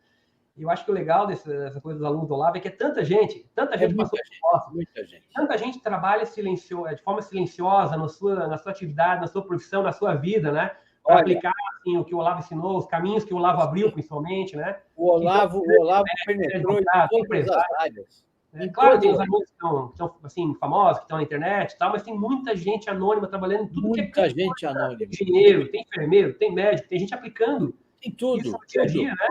E eu acho que o legal dessa coisa dos alunos do Olavo é que é tanta gente passou por muita gente. Tanta gente trabalha de forma silenciosa na sua atividade, na sua profissão, na sua vida, né? Para aplicar assim, o que o Olavo ensinou, os caminhos que o Olavo abriu, principalmente, né? O Olavo penetrou em todas as áreas. Claro, tem os alunos que são assim, famosos, que estão na internet e tal, mas tem muita gente anônima trabalhando em tudo que é muita gente anônima. Tem engenheiro, tem enfermeiro, tem médico, tem gente aplicando tudo, isso no dia a dia, né?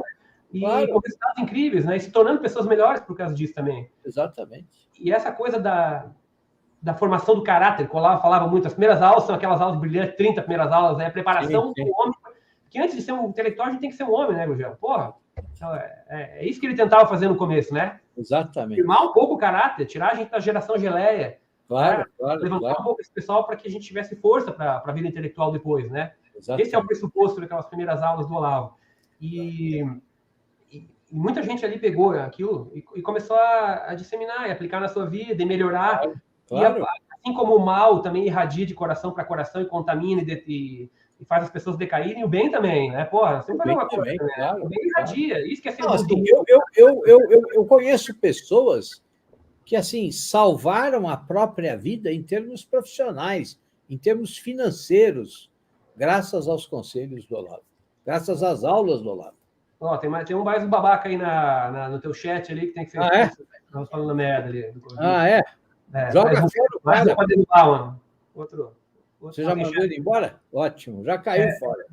E com resultados incríveis, né? E se tornando pessoas melhores por causa disso também. Exatamente. E essa coisa da formação do caráter, que o Olavo falava muito, as primeiras aulas são aquelas aulas brilhantes, 30 primeiras aulas, né? A preparação do homem, porque antes de ser um intelectual, a gente tem que ser um homem, né, Gugel? Porra, então é isso que ele tentava fazer no começo, né? Exatamente. Firmar um pouco o caráter, tirar a gente da geração geleia. Claro. Levantar um pouco esse pessoal para que a gente tivesse força para a vida intelectual depois, né? Exatamente. Esse é o pressuposto daquelas primeiras aulas do Olavo. E muita gente ali pegou aquilo e começou a disseminar e aplicar na sua vida e melhorar. Claro. E assim como o mal também irradia de coração para coração e contamina e faz as pessoas decaírem, o bem também, né? Porra, você vai fazer uma coisa, também, né? claro, O bem irradia. Isso que é ser assim, eu conheço pessoas que, assim, salvaram a própria vida em termos profissionais, em termos financeiros, graças aos conselhos do Olavo, graças às aulas do Olavo. Ó, tem um mais um babaca aí no teu chat ali que tem que ser. Estamos falando merda ali. Joga fora o cara. Pode derrubar, mano. Outro Você já mandou ele embora? Ótimo, já caiu fora.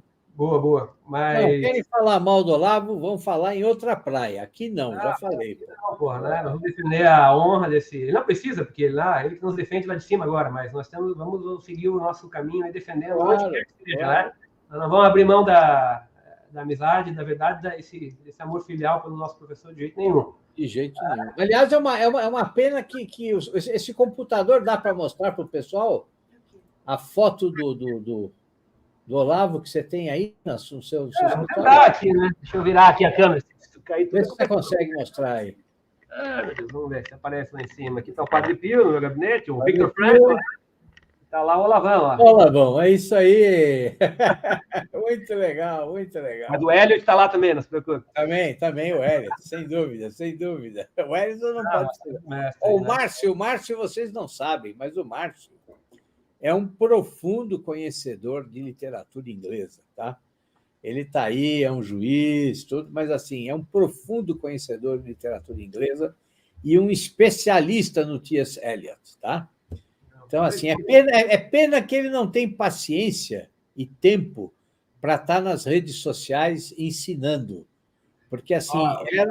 Boa. Mas... Não, querem falar mal do Olavo, vão falar em outra praia. Aqui não, já falei. Não, porra, né? Nós vamos defender a honra desse... Ele não precisa, porque ele que nos defende lá de cima agora, mas nós vamos seguir o nosso caminho e defendendo onde quer que seja, né? Nós não vamos abrir mão da amizade, da verdade, desse amor filial pelo nosso professor de jeito nenhum. De jeito nenhum. Aliás, é uma pena que esse computador dá para mostrar para o pessoal a foto do Olavo que você tem aí no seu aqui, né? Deixa eu virar aqui a câmera. Vê se você consegue mostrar aí. Meu Deus, vamos ver se aparece lá em cima. Aqui está o Padre Pio no meu gabinete, o Victor Franklin. Está lá o Olavão. Ó. Olavão, é isso aí. Muito legal, muito legal. Mas o Hélio está lá também, não se preocupe. Também o Hélio, sem dúvida. O Hélio não pode ser. O Márcio, vocês não sabem, mas o Márcio é um profundo conhecedor de literatura inglesa, tá? Ele está aí, é um juiz, tudo, mas assim, é um profundo conhecedor de literatura inglesa e um especialista no T.S. Eliot, tá? Então, assim, é pena que ele não tem paciência e tempo para estar nas redes sociais ensinando, porque assim,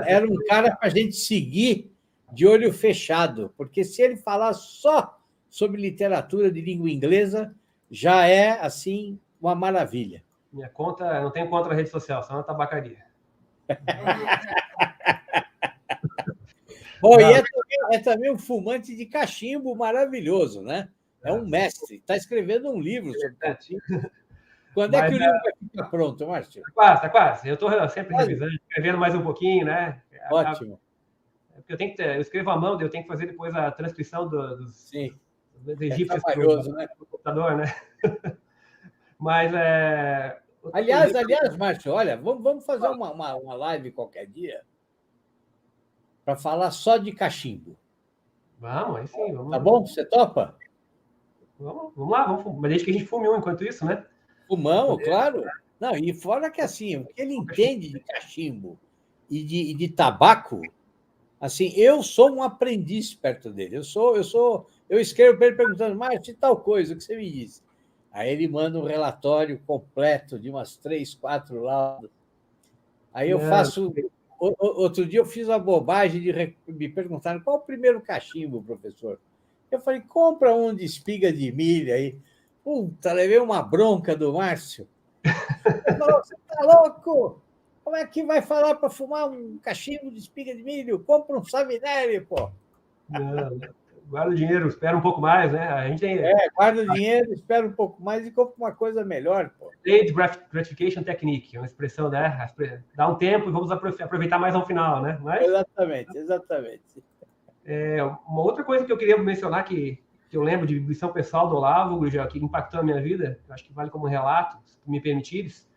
era um cara para a gente seguir de olho fechado, porque se ele falar só sobre literatura de língua inglesa, já é, assim, uma maravilha. Minha conta, não tenho conta na rede social, só na tabacaria. Bom, e é também um fumante de cachimbo maravilhoso, né? É um mestre, está escrevendo um livro sobre cachimbo. Quando é que o livro vai ficar pronto, Márcio? Está quase. Eu estou sempre revisando, escrevendo mais um pouquinho, né? Ótimo. Porque eu escrevo à mão, eu tenho que fazer depois a transcrição dos egípcios no computador, né? Mas aliás, Márcio, olha, vamos fazer uma live qualquer dia para falar só de cachimbo. Vamos, aí sim. Vamos. Tá bom? Você topa? Vamos lá, mas desde que a gente fume enquanto isso, né? Fumamos, claro. Não, e fora que assim, o que ele entende de cachimbo e de tabaco, assim, eu sou um aprendiz perto dele. Eu escrevo para ele perguntando, Márcio, tal coisa, o que você me diz? Aí ele manda um relatório completo de umas 3, 4 laudas. Aí eu faço... Outro dia eu fiz a bobagem de me perguntar qual o primeiro cachimbo, professor? Eu falei, compra um de espiga de milho aí. Puta, levei uma bronca do Márcio. Ele falou, você tá louco? Como é que vai falar para fumar um cachimbo de espiga de milho? Compra um Savinelli, pô. Não, guarda o dinheiro, espera um pouco mais, né? A gente tem... guarda o dinheiro, espera um pouco mais e compra uma coisa melhor, pô. Delayed gratification technique, é uma expressão, né? Dá um tempo e vamos aproveitar mais ao final, né? Mas... Exatamente. Uma outra coisa que eu queria mencionar que eu lembro de lição pessoal do Olavo, que impactou a minha vida, acho que vale como relato, se me permitires.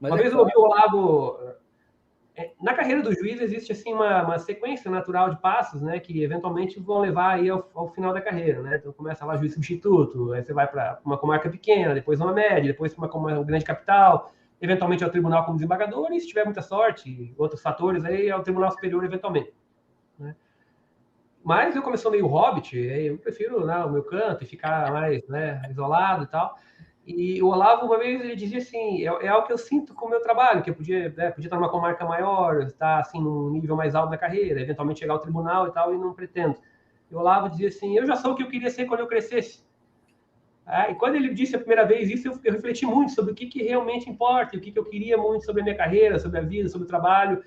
Uma vez eu ouvi o Olavo... Na carreira do juiz existe assim uma sequência natural de passos, né, que eventualmente vão levar aí ao final da carreira, né? Então começa lá juiz substituto, aí você vai para uma comarca pequena, depois uma média, depois para uma grande capital, eventualmente ao tribunal como desembargador e se tiver muita sorte, outros fatores aí ao tribunal superior eventualmente, né? Mas eu começou meio hobbit, eu prefiro, né, o meu canto e ficar mais, né, isolado e tal. E o Olavo, uma vez, ele dizia assim, é algo que eu sinto com o meu trabalho, que eu podia estar numa comarca maior, estar assim, num nível mais alto da carreira, eventualmente chegar ao tribunal e tal, e não pretendo. E o Olavo dizia assim, eu já sou o que eu queria ser quando eu crescesse. E quando ele disse a primeira vez isso, eu refleti muito sobre o que realmente importa, e o que eu queria muito sobre a minha carreira, sobre a vida, sobre o trabalho,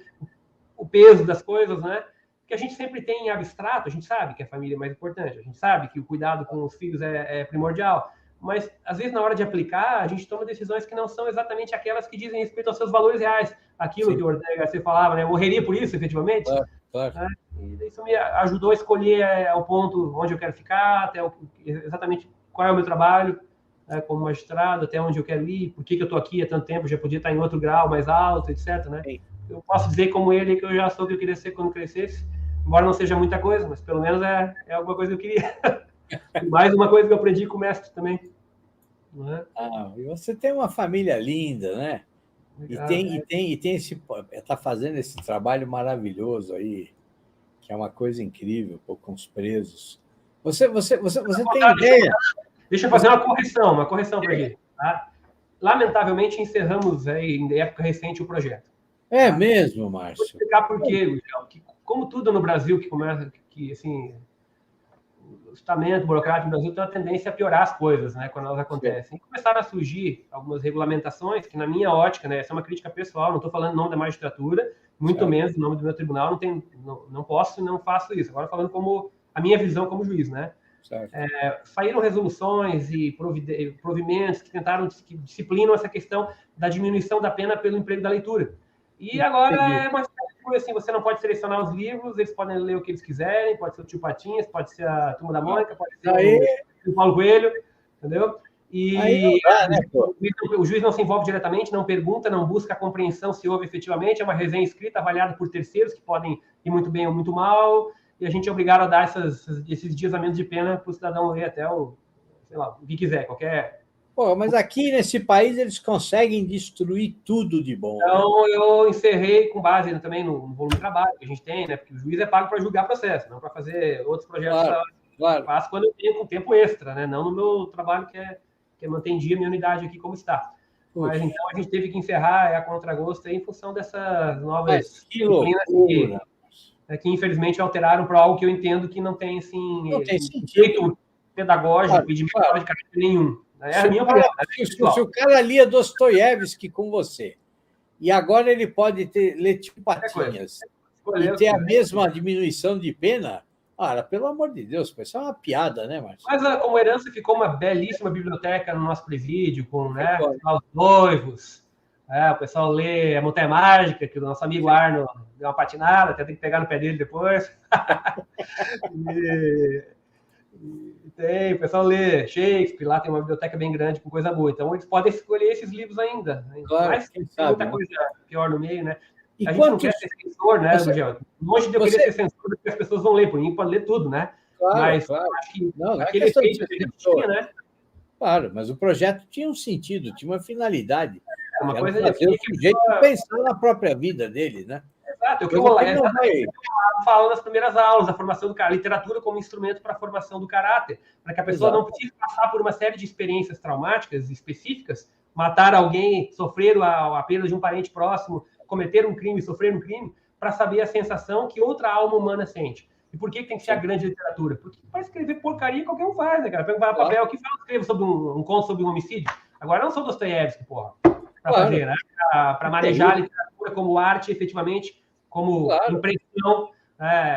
o peso das coisas, né? Que a gente sempre tem em abstrato, a gente sabe que a família é mais importante, a gente sabe que o cuidado com os filhos é primordial, mas às vezes na hora de aplicar, a gente toma decisões que não são exatamente aquelas que dizem respeito aos seus valores reais, aquilo que o Ortega você falava, né? Eu morreria por isso, efetivamente. Claro. Né? E isso me ajudou a escolher o ponto onde eu quero ficar, até exatamente qual é o meu trabalho, né, como magistrado, até onde eu quero ir, por que eu estou aqui há tanto tempo, já podia estar em outro grau mais alto, etc. Né? Eu posso dizer como ele que eu já sou o que eu queria ser quando crescesse, embora não seja muita coisa, mas pelo menos é alguma coisa que eu queria. Mais uma coisa que eu aprendi com o mestre também. Não é? E você tem uma família linda, né? Legal, e tem está fazendo esse trabalho maravilhoso aí, que é uma coisa incrível, com os presos. Você tem ideia? Deixa eu fazer uma correção para ele. Tá? lamentavelmente, encerramos aí, em época recente o projeto. É mesmo, Vou Márcio? explicar por quê, Gugel. Como tudo no Brasil que começa, que assim, o estamento burocrático no Brasil tem uma tendência a piorar as coisas, né, quando elas acontecem. E começaram a surgir algumas regulamentações que, na minha ótica, né, essa é uma crítica pessoal, não estou falando em nome da magistratura, muito menos em nome do meu tribunal, não posso e não faço isso. Agora falando como a minha visão como juiz, né? Saíram resoluções e provimentos que tentaram, que disciplinam essa questão da diminuição da pena pelo emprego da leitura. E agora é uma coisa assim, você não pode selecionar os livros, eles podem ler o que eles quiserem, pode ser o Tio Patinhas, pode ser a Turma da Mônica, pode ser o Paulo Coelho, entendeu? E dá, né, o juiz não se envolve diretamente, não pergunta, não busca a compreensão se houve efetivamente, é uma resenha escrita, avaliada por terceiros que podem ir muito bem ou muito mal, e a gente é obrigado a dar esses dias a menos de pena para o cidadão ler até sei lá, o que quiser, qualquer... Pô, mas aqui nesse país eles conseguem destruir tudo de bom. Então, eu encerrei com base também no volume de trabalho que a gente tem, né? Porque o juiz é pago para julgar processo, não para fazer outros projetos. Claro. Eu faço quando eu tenho com tempo extra, né? Não no meu trabalho que é manter em dia a minha unidade aqui como está. Mas então a gente teve que encerrar a contragosto em função dessas novas disciplinas que infelizmente alteraram para algo que eu entendo que não tem assim jeito pedagógico e de melhora de caráter nenhum. É a minha opinião. Se o cara lia Dostoiévski com você, e agora ele pode ler Tio Patinhas e ter a mesma diminuição de pena, pelo amor de Deus, isso é uma piada, né, Márcio? Mas como herança ficou uma belíssima biblioteca no nosso presídio, com os noivos, o pessoal lê a Montanha Mágica, que o nosso amigo Arno deu uma patinada, até tem que pegar no pé dele depois. O pessoal lê Shakespeare, lá tem uma biblioteca bem grande com coisa boa. Então, eles podem escolher esses livros ainda. Claro, mas tem muita coisa pior no meio, né? E a gente não quer ser censor, né, Gugel? Longe de eu querer ser censor, porque as pessoas vão ler, por mim pode ler tudo, né? Mas acho que aquele efeito que a gente tinha, né? Claro, mas o projeto tinha um sentido, tinha uma finalidade. Uma coisa fazer o sujeito pensar na própria vida dele, né? Exato, eu falo nas primeiras aulas, a formação do caráter, literatura como instrumento para a formação do caráter, para que a pessoa não precise passar por uma série de experiências traumáticas específicas, matar alguém, sofrer a perda de um parente próximo, cometer um crime, sofrer um crime, para saber a sensação que outra alma humana sente. E por que tem que ser a grande literatura? Porque para escrever porcaria qualquer um faz, né, cara? Pega um papel, que fala, escrevo sobre um conto sobre um homicídio. Agora não sou Dostoiévski, porra, para fazer, né? Para manejar a literatura como arte, efetivamente, como impressão,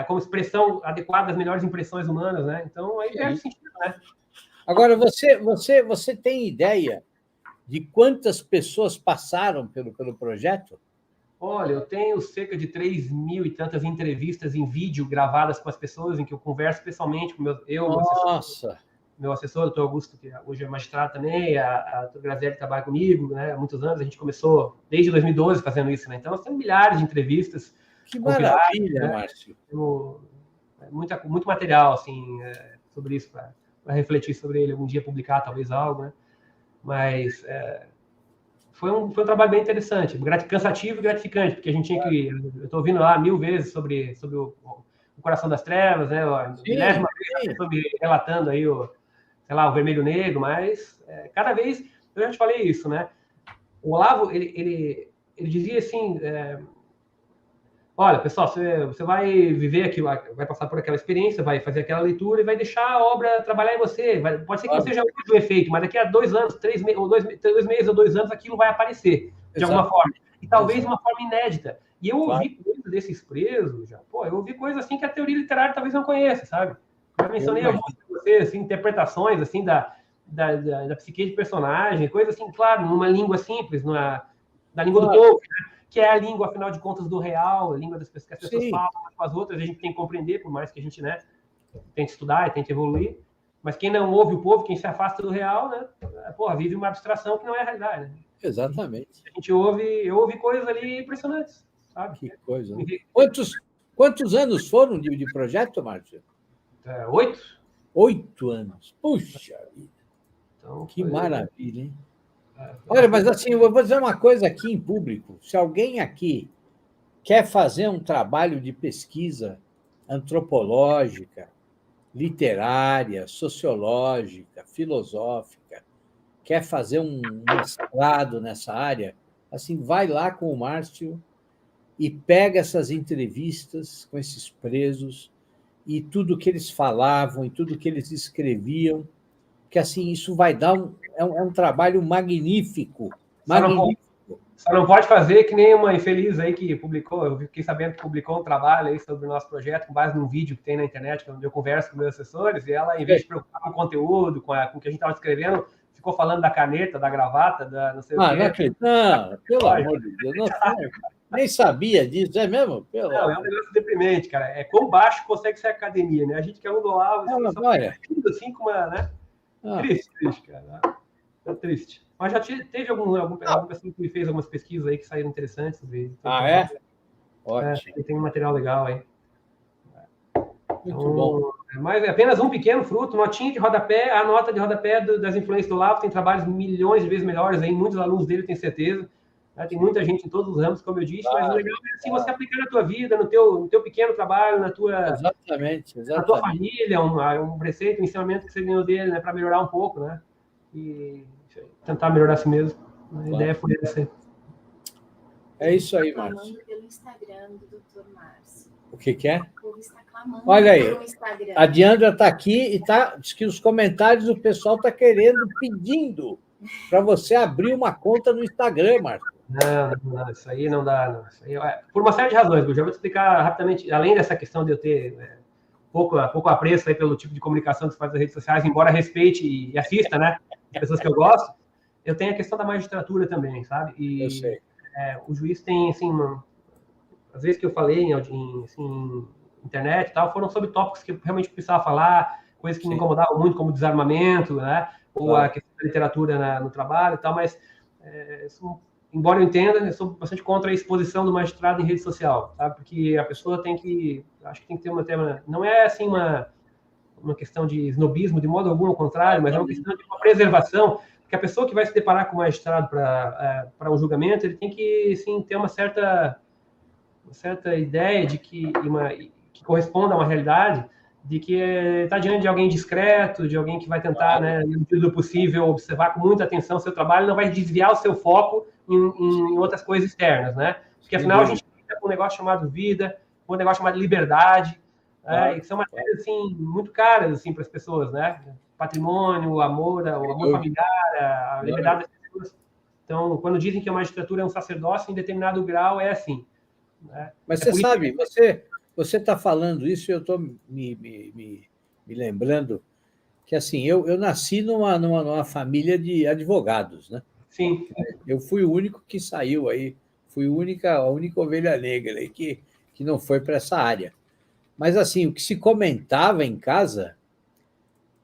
como expressão adequada das melhores impressões humanas, né? Então, aí perde sentido, né? Agora, você tem ideia de quantas pessoas passaram pelo projeto? Olha, eu tenho cerca de 3.000 e tantas entrevistas em vídeo gravadas com as pessoas, em que eu converso pessoalmente com meu assessor, o doutor Augusto, que hoje é magistrado também, a doutora Grazielli trabalha comigo, né, há muitos anos, a gente começou desde 2012 fazendo isso, né? Então, nós temos milhares de entrevistas. Que maravilha, né, Márcio. Muito material, assim, sobre isso, para refletir sobre ele, algum dia publicar, talvez, algo, né? Mas foi um trabalho bem interessante, cansativo e gratificante, porque a gente tinha que... Eu estou ouvindo lá 1000 vezes sobre o Coração das Trevas, né? Milésima vez, estou me relatando aí o Vermelho Negro, mas cada vez... Eu já te falei isso, né? O Olavo, ele dizia assim... olha, pessoal, você vai viver aquilo, vai passar por aquela experiência, vai fazer aquela leitura e vai deixar a obra trabalhar em você. Pode ser que não seja o efeito, mas daqui a 2 anos, 3 meses, ou 2 meses ou 2 anos, aquilo vai aparecer de alguma forma. E talvez de uma forma inédita. E eu ouvi coisas desses presos, eu ouvi coisas assim que a teoria literária talvez não conheça, sabe? Eu mencionei algumas para você, assim, interpretações assim, da psique de personagem, coisas assim, claro, numa língua simples, na língua do povo, né? Que é a língua, afinal de contas, do real, a língua das pessoas que as pessoas falam com as outras, a gente tem que compreender, por mais que a gente, né, tente estudar e tente evoluir. Mas quem não ouve o povo, quem se afasta do real, né, vive uma abstração que não é a realidade. Né? Exatamente. A gente ouve coisas ali impressionantes, sabe? Que coisa. Né? Quantos anos foram de projeto, Márcio? 8. 8 anos. Puxa vida. Então, que maravilha, hein? Olha, mas assim, eu vou dizer uma coisa aqui em público. Se alguém aqui quer fazer um trabalho de pesquisa antropológica, literária, sociológica, filosófica, quer fazer um mestrado nessa área, assim, vai lá com o Márcio e pega essas entrevistas com esses presos e tudo que eles falavam e tudo que eles escreviam, que assim isso vai dar um trabalho magnífico, Só não pode fazer que nem uma infeliz aí que publicou, eu fiquei sabendo que publicou um trabalho aí sobre o nosso projeto com base num vídeo que tem na internet, onde eu converso com meus assessores, e ela, em vez de preocupar com o conteúdo, com o que a gente estava escrevendo, ficou falando da caneta, da gravata, da não sei o quê. Não acredito. Não, pelo amor de Deus, não, nem sabia disso, é mesmo? Não, é um negócio deprimente, cara. É quão baixo consegue ser a academia, né? A gente que é um do Olavo, assim, com uma, né? Triste, cara. É triste. Mas já teve alguma pessoa que fez algumas pesquisas aí que saíram interessantes. É? Ótimo. Tem um material legal aí. Muito bom. Mas é apenas um pequeno fruto, notinha de rodapé, a nota de rodapé das influências do Olavo tem trabalhos milhões de vezes melhores aí, muitos alunos dele, tenho certeza. Tem muita gente em todos os ramos, como eu disse, mas o legal é assim, você aplicar na tua vida, no teu pequeno trabalho, na tua família, um preceito, um ensinamento que você ganhou dele, né, para melhorar um pouco, né? E tentar melhorar a si mesmo. A ideia foi essa. É isso aí, Márcio. Pelo Instagram do Dr. Márcio. O que é? O povo está clamando. Olha aí, pelo Instagram. a Diandra está aqui e diz que os comentários o pessoal está pedindo para você abrir uma conta no Instagram, Márcio. Não, isso aí não dá. Não. Isso aí, por uma série de razões, eu já vou te explicar rapidamente, além dessa questão de eu ter pouco apreço aí pelo tipo de comunicação que se faz nas redes sociais, embora respeite e assista, né, as pessoas que eu gosto, eu tenho a questão da magistratura também, sabe? E eu sei. O juiz tem, assim, às vezes que eu falei em internet e tal, foram sobre tópicos que eu realmente precisava falar, coisas que me incomodavam muito, como desarmamento, né, ou a questão da literatura no trabalho e tal, mas embora eu entenda, eu sou bastante contra a exposição do magistrado em rede social, sabe? Porque a pessoa acho que tem que ter uma tema, não é assim uma questão de snobismo, de modo algum, ao contrário, mas é uma questão de uma preservação, porque a pessoa que vai se deparar com o magistrado para um julgamento, ele tem que, sim, ter uma certa ideia de que corresponda a uma realidade, de que está diante de alguém discreto, de alguém que vai tentar, né, no medida do possível, observar com muita atenção o seu trabalho, não vai desviar o seu foco em outras coisas externas, né? Porque, afinal, a gente lida com um negócio chamado vida, com um negócio chamado liberdade, e que são matérias, assim, muito caras, assim, para as pessoas, né? Patrimônio, o amor familiar, a liberdade das pessoas. Então, quando dizem que a magistratura é um sacerdócio, em determinado grau, é assim. Né? Mas você sabe, você está falando isso e eu estou me lembrando que, assim, eu nasci numa família de advogados, né? Sim. Eu fui o único que saiu aí, fui a única ovelha negra aí que não foi para essa área. Mas, assim, o que se comentava em casa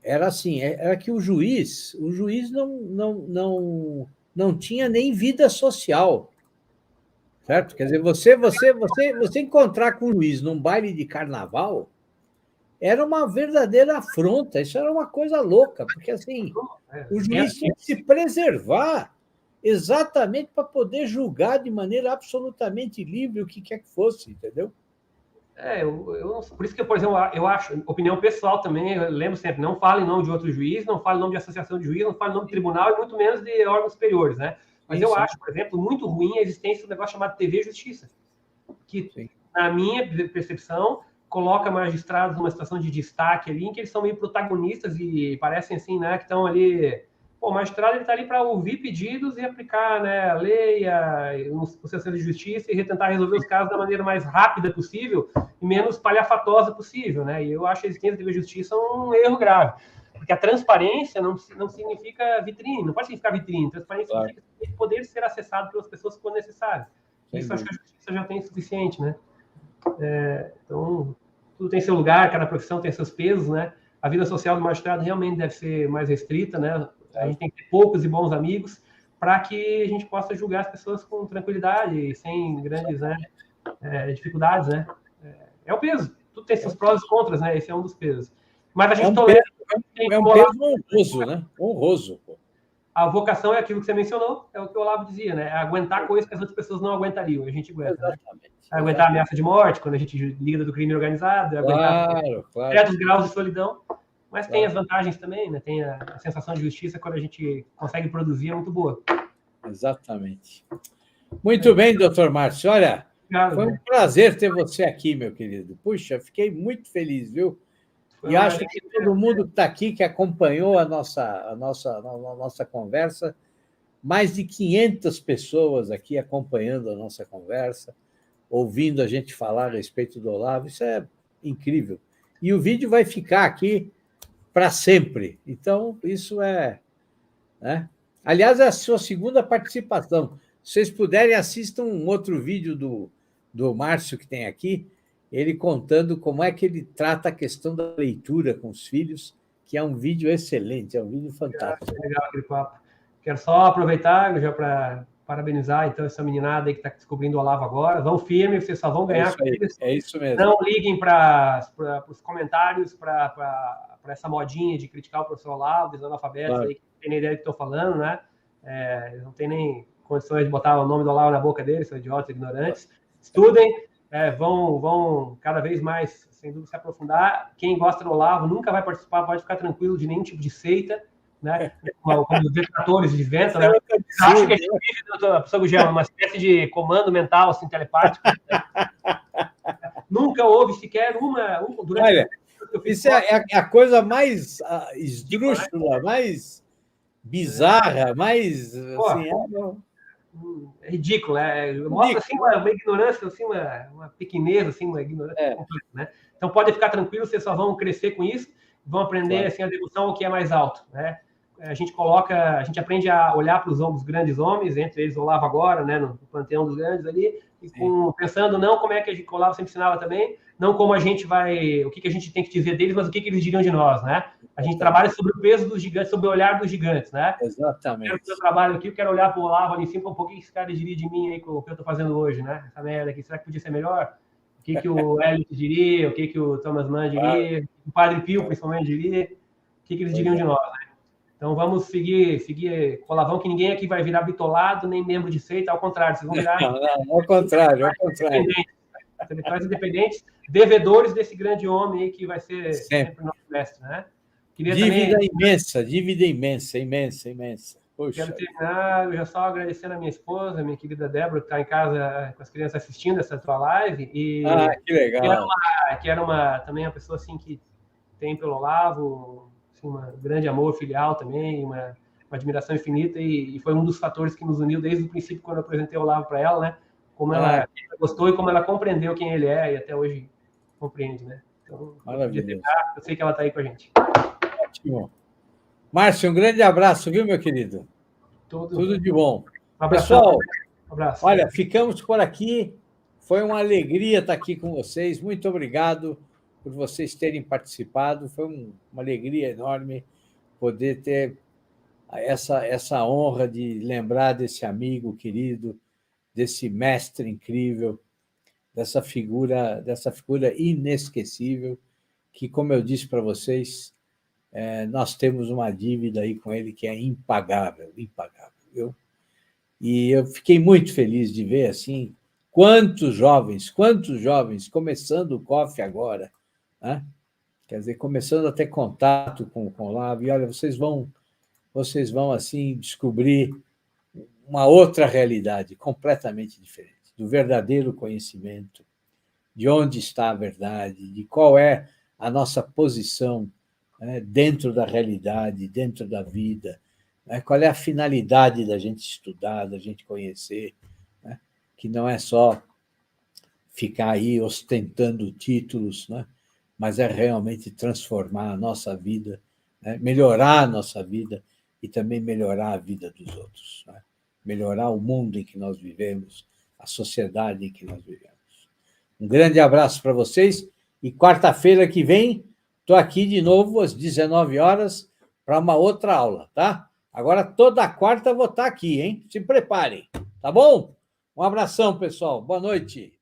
era assim, era que o juiz não tinha nem vida social, certo? Quer dizer, você encontrar com o juiz num baile de carnaval era uma verdadeira afronta, isso era uma coisa louca, porque, assim, o juiz tinha que se preservar exatamente para poder julgar de maneira absolutamente livre o que quer que fosse, entendeu? Por isso que, por exemplo, eu acho, opinião pessoal também, eu lembro sempre, não fale em nome de outro juiz, não fale em nome de associação de juiz, não fale em nome de tribunal e muito menos de órgãos superiores, né? Mas eu acho, por exemplo, muito ruim a existência do negócio chamado TV Justiça, que, na minha percepção, coloca magistrados numa situação de destaque ali, em que eles são meio protagonistas e parecem assim, né, que estão ali... Pô, o magistrado está ali para ouvir pedidos e aplicar, né, a lei, o processo de justiça e tentar resolver os casos da maneira mais rápida possível e menos palhafatosa possível, né? E eu acho a existência da TV Justiça um erro grave, porque a transparência não significa vitrine, não pode significar vitrine. Transparência significa poder ser acessado pelas pessoas quando necessário. Isso acho que a justiça já tem suficiente, né? Então, tudo tem seu lugar, cada profissão tem seus pesos, né? A vida social do magistrado realmente deve ser mais restrita, né? A gente tem que ter poucos e bons amigos para que a gente possa julgar as pessoas com tranquilidade, sem grandes, né, dificuldades, né? É o peso. Tudo tem seus prós e contras, né? Esse é um dos pesos. Mas a gente tolera... É um peso honroso, né? Honroso. A vocação é aquilo que você mencionou, é o que o Olavo dizia, né? Aguentar coisas que as outras pessoas não aguentariam. A gente aguenta. Exatamente. Né? Aguentar a ameaça de morte, quando a gente lida do crime organizado, aguentar certos graus de solidão. Mas tem as vantagens também, né? Tem a sensação de justiça quando a gente consegue produzir, é muito boa. Exatamente. Muito bem, doutor Márcio. Olha, foi um prazer ter você aqui, meu querido. Puxa, fiquei muito feliz, viu? E acho que todo mundo que está aqui, que acompanhou a nossa conversa, mais de 500 pessoas aqui acompanhando a nossa conversa, ouvindo a gente falar a respeito do Olavo, isso é incrível. E o vídeo vai ficar aqui para sempre. Então, isso é... né? Aliás, é a sua segunda participação. Se vocês puderem, assistam um outro vídeo do Márcio que tem aqui, ele contando como é que ele trata a questão da leitura com os filhos, que é um vídeo excelente, é um vídeo fantástico. Legal aquele papo. Quero só aproveitar já para parabenizar então essa meninada aí que está descobrindo o Olavo agora. Vão firme, vocês só vão ganhar. É isso mesmo. Não liguem para os comentários, para essa modinha de criticar o professor Olavo, dos analfabetos claro. Aí que não tem nem ideia do que estou falando, né? Não tem nem condições de botar o nome do Olavo na boca deles, são idiotas, ignorantes. Estudem, vão cada vez mais, sem dúvida, se aprofundar. Quem gosta do Olavo nunca vai participar, pode ficar tranquilo de nenhum tipo de seita, né? Como os detratores de vento, né? Acho que a gente vive, professor Gugel, uma espécie de comando mental, assim, telepático. Nunca houve sequer uma durante olha, isso é a coisa mais esdrúxula, mais bizarra, mais... assim, é ridículo, mostra assim, uma ignorância, assim, uma pequenez, assim, uma ignorância completa, né? Então, podem ficar tranquilos, vocês só vão crescer com isso, vão aprender claro. Assim, a devoção ao que é mais alto, né? A gente aprende a olhar para os grandes homens, entre eles o Olavo agora, né, no panteão dos grandes ali, e pensando não como é que o Olavo sempre ensinava também, não como a gente vai, o que a gente tem que dizer deles, mas o que eles diriam de nós, né? A gente trabalha sobre o peso dos gigantes, sobre o olhar dos gigantes, né? Exatamente. Eu trabalho aqui, eu quero olhar para o Olavo ali em cima, um que esse cara diria de mim aí com o que eu estou fazendo hoje, né? Essa merda aqui, será que podia ser melhor? O que o Eliot diria, o que o Thomas Mann diria, o Padre Pio, principalmente, diria, o que eles diriam de nós, né? Então, vamos seguir com o Olavão, que ninguém aqui vai virar bitolado, nem membro de seita, ao contrário, vocês vão virar... Não, ao contrário. Intelectuais independentes, devedores desse grande homem aí que vai ser sempre nosso mestre, né? Dívida imensa. Poxa. Quero terminar, eu já só agradecendo a minha esposa, minha querida Débora, que está em casa com as crianças assistindo essa tua live. E que legal. Que era também uma pessoa assim, que tem pelo Olavo assim, um grande amor filial também, uma admiração infinita, e foi um dos fatores que nos uniu desde o princípio, quando eu apresentei o Olavo para ela, né? Como ela gostou e como ela compreendeu quem ele é, e até hoje compreende, né? Então, eu sei que ela está aí com a gente. Ótimo. Márcio, um grande abraço, viu, meu querido? Tudo de bom. Pessoal, abraço. Olha, ficamos por aqui. Foi uma alegria estar aqui com vocês. Muito obrigado por vocês terem participado. Foi uma alegria enorme poder ter essa honra de lembrar desse amigo querido, desse mestre incrível, dessa figura inesquecível, que, como eu disse para vocês, nós temos uma dívida aí com ele que é impagável. E eu fiquei muito feliz de ver assim quantos jovens começando o COF agora, né? Quer dizer, começando a ter contato com o Olavo, e olha, vocês vão assim descobrir uma outra realidade completamente diferente, do verdadeiro conhecimento, de onde está a verdade, de qual é a nossa posição, né, dentro da realidade, dentro da vida, né, qual é a finalidade da gente estudar, da gente conhecer, né, que não é só ficar aí ostentando títulos, né, mas é realmente transformar a nossa vida, né, melhorar a nossa vida e também melhorar a vida dos outros, né, melhorar o mundo em que nós vivemos, a sociedade em que nós vivemos. Um grande abraço para vocês e quarta-feira que vem estou aqui de novo às 19 horas para uma outra aula, tá? Agora toda quarta eu vou estar aqui, hein? Se preparem, tá bom? Um abração, pessoal. Boa noite.